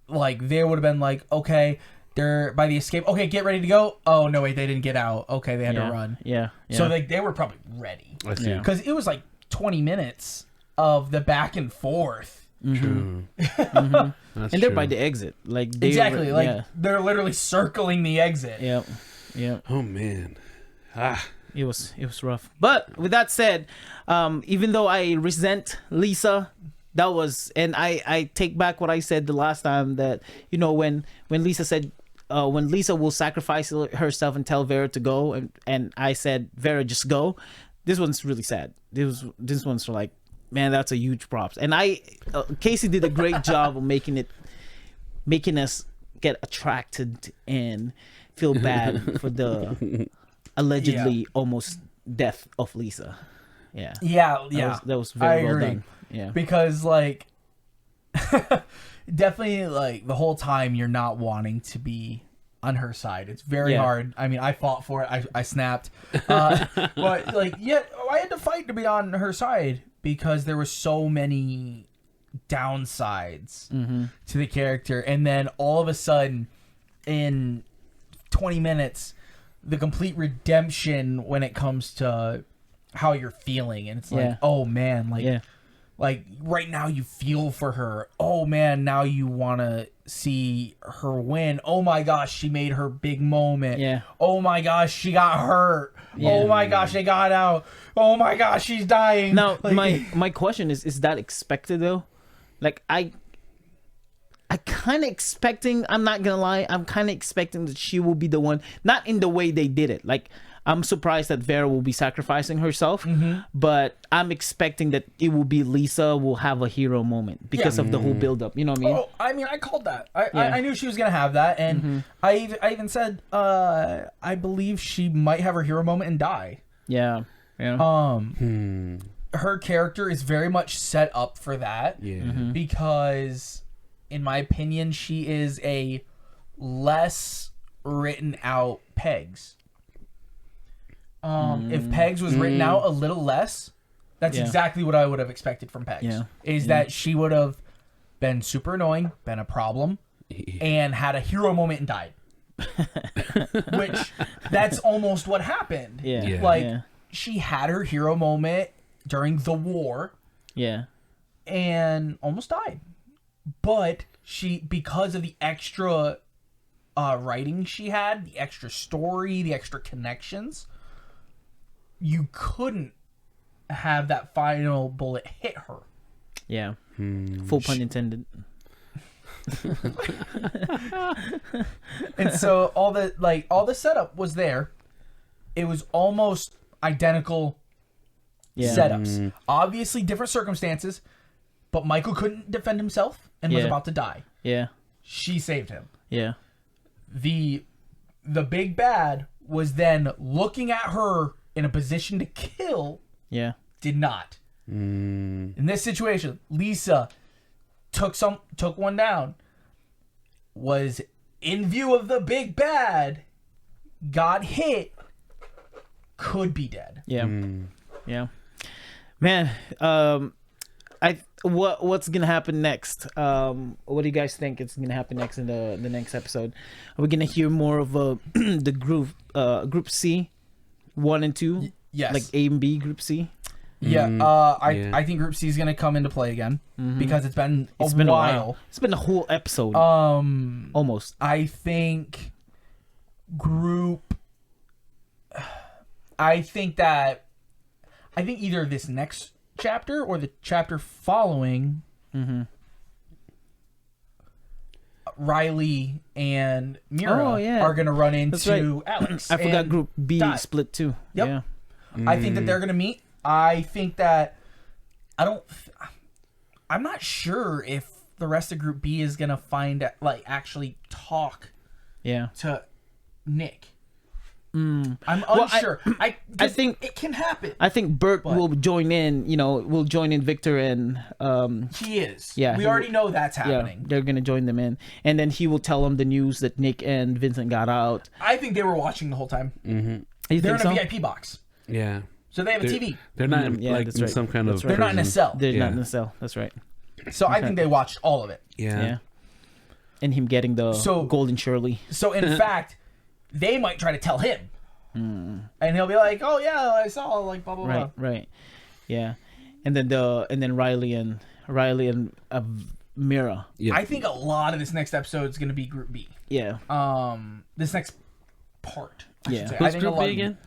like, they would have been like, okay, they're by the escape. Okay, get ready to go. Oh no, wait, they didn't get out. Okay, they had to run. Yeah. So they were probably ready. I see. Because it was like 20 minutes of the back and forth. True. And they're by the exit. Like they're literally circling the exit. Yep. Oh man. It was rough. But with that said, even though I resent Lisa, that was, and I take back what I said the last time, that when Lisa said when Lisa will sacrifice herself and tell Vera to go, and I said, Vera, just go. This one's really sad. This one's like, man, that's a huge props. And Casey did a great job of making us get attracted and feel bad for the allegedly almost death of Lisa. Yeah. That was very well agree. done. Yeah. Because like definitely like the whole time you're not wanting to be on her side. It's very hard. I mean, I fought for it. I snapped. But like I had to fight to be on her side because there were so many downsides to the character, and then all of a sudden in 20 minutes the complete redemption when it comes to how you're feeling, and it's like, oh man, like right now you feel for her. Oh man, now you want to see her win. Oh my gosh, she made her big moment. Yeah. Oh my gosh, she got hurt. Yeah. Oh my gosh, they got out. Oh my gosh, she's dying. Now, like, my question is that expected though? Like I kind of expecting, I'm not gonna lie, I'm kind of expecting that she will be the one, not in the way they did it. Like, I'm surprised that Vera will be sacrificing herself, but I'm expecting that it will be Lisa will have a hero moment because of the whole build-up. You know what I mean? Oh, I mean, I called that. I knew she was gonna have that, and I even said I believe she might have her hero moment and die. Yeah. Her character is very much set up for that. Yeah. Because, in my opinion, she is a less written out Pegs. If Pegs was written out a little less, that's exactly what I would have expected from Pegs. Yeah. Is that she would have been super annoying, been a problem, and had a hero moment and died. Which, that's almost what happened. She had her hero moment during the war. Yeah. And almost died. But because of the extra writing she had, the extra story, the extra connections, you couldn't have that final bullet hit her. Yeah. Full pun intended. And so all the setup was there. It was almost identical setups. Obviously different circumstances, but Michael couldn't defend himself and was about to die. Yeah. She saved him. Yeah. The big bad was then looking at her in a position to kill. Yeah. Did not. In this situation, Lisa took one down, was in view of the big bad, got hit, could be dead. Yeah. Yeah. Man, what's gonna happen next? What do you guys think is gonna happen next in the next episode? Are we gonna hear more of the group C, 1 and 2? Yes. Like A and B group C? Yeah. I think group C is gonna come into play again because it's been a while. It's been a whole episode. Almost. I think either this next chapter or the chapter following, Riley and Mira are going to run into Alex. I forgot Group B split too. Yep. Yeah. I think that they're going to meet. I think that I'm not sure if the rest of Group B is going to actually talk to Nick. I'm unsure. I think it can happen. I think Burt will join in. Will join in Victor and. He is. Yeah, we already know that's happening. Yeah, they're gonna join them in, and then he will tell them the news that Nick and Vincent got out. I think they were watching the whole time. They're in a VIP box. Yeah. So they have a TV. They're not in some kind of. They're not in a cell. They're not in a cell. That's right. So I think they watched all of it. Yeah. And him getting the Golden Shirley. So in fact, they might try to tell him, and he'll be like, "Oh yeah, I saw like blah blah blah." Right, yeah, and then Riley and Mira. Yeah. I think a lot of this next episode is going to be Group B. Yeah. This next part. Yeah. Who's Group B again?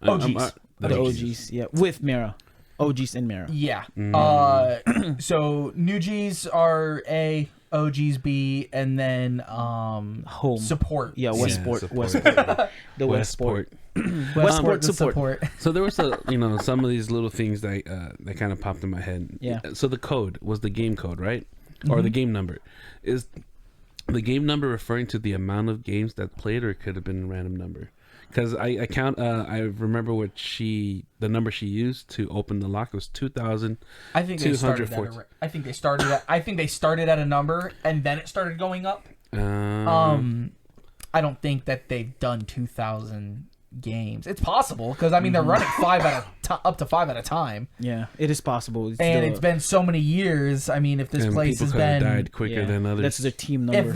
OGs. The OGs. Yeah, with Mira. OGs and Mira. Yeah. So new G's are A, OGsB, and then home support. Yeah, Westport. The Westport. Westport support. So there was some of these little things that kind of popped in my head. Yeah. So the code was the game code, right? Or the game number. Is the game number referring to the amount of games that played, or it could have been a random number? Because I remember the number she used to open the lock was 2,000. I think they started at a number and then it started going up. I don't think that they've done 2,000 games. It's possible because they're running up to 5 at a time. Yeah, it is possible. It's been so many years. If this place has been died quicker than others. That's their team number.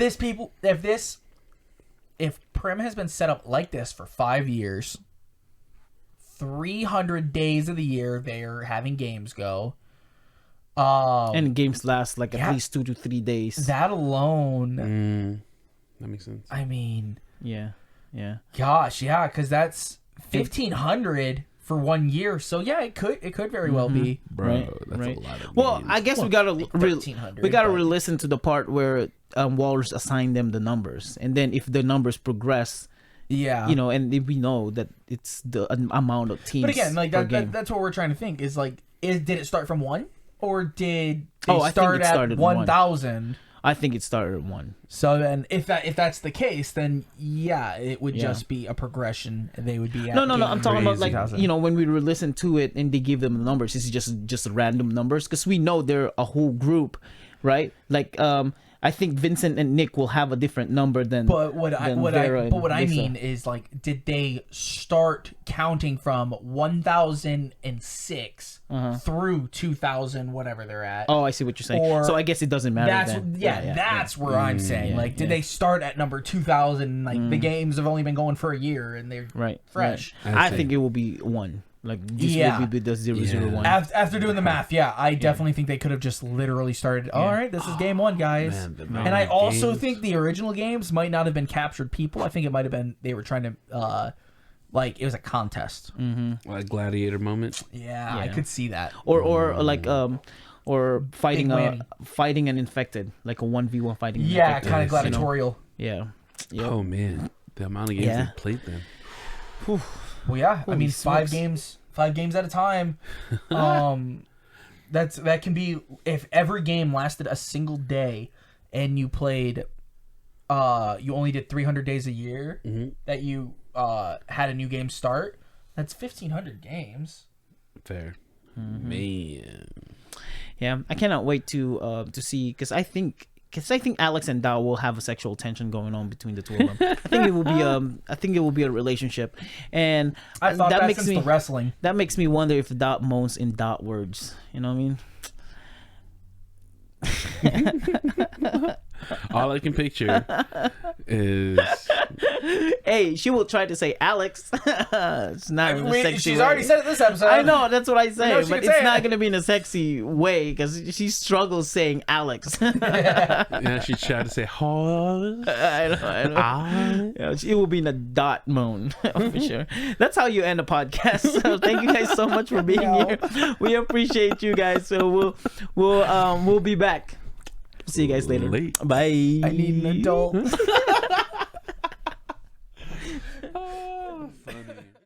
If Prim has been set up like this for 5 years, 300 days of the year they're having games go. And games last at least 2 to 3 days. That alone. That makes sense. Yeah. Gosh, yeah, because that's 1,500 for 1 year. So yeah, it could very well be. Bro, that's a lot of Well, games. I guess we gotta re-listen to the part where Walrus assigned them the numbers, and then if the numbers progress, and if we know that it's the amount of teams. But again, that's what we're trying to think is did it start from 1 or did it start at 1,000? I think it started at 1. So then, if that's the case, then it would just be a progression. They would be at no. I'm talking about when we listen to it and they give them the numbers. This is just random numbers because we know they're a whole group, right? I think Vincent and Nick will have a different number than. But what I mean is did they start counting from 1,006 through 2,000, whatever they're at? Oh, I see what you're saying. So I guess it doesn't matter. That's where I'm saying. Did they start at number 2,000? The games have only been going for a year and they're fresh. Right. I think it will be 1. Will be the 001. After doing the math, I definitely think they could have just literally started. All right, this is game 1, guys. And I also think the original games might not have been captured people. I think it might have been they were trying to it was a contest, like gladiator moment. Yeah, I could see that. Or fighting an infected, like a 1v1 fighting. Yeah, kind of gladiatorial. Yeah. Yep. Oh man, the amount of games they played then. Well, yeah. Holy 5 games at a time. That can be if every game lasted a single day, and you played. You only did 300 days a year. That you had a new game start. That's 1,500 games. Fair, man. Yeah, I cannot wait to see because I think Alex and Dao will have a sexual tension going on between the two of them. I think it will be a relationship, and I thought that makes me the wrestling. That makes me wonder if Dot moans in Dot words. You know what I mean? All I can picture is. Hey, she will try to say Alex. It's not in a sexy she's way. already said it this episode. I know, that's what I say, but it's not going to be in a sexy way because she struggles saying Alex. Yeah, she tried to say Hollis. I know. Yeah, it will be in a Dot moan for sure. That's how you end a podcast. So thank you guys so much for being here. We appreciate you guys. So we'll be back. See you guys later. Bye. I need an adult.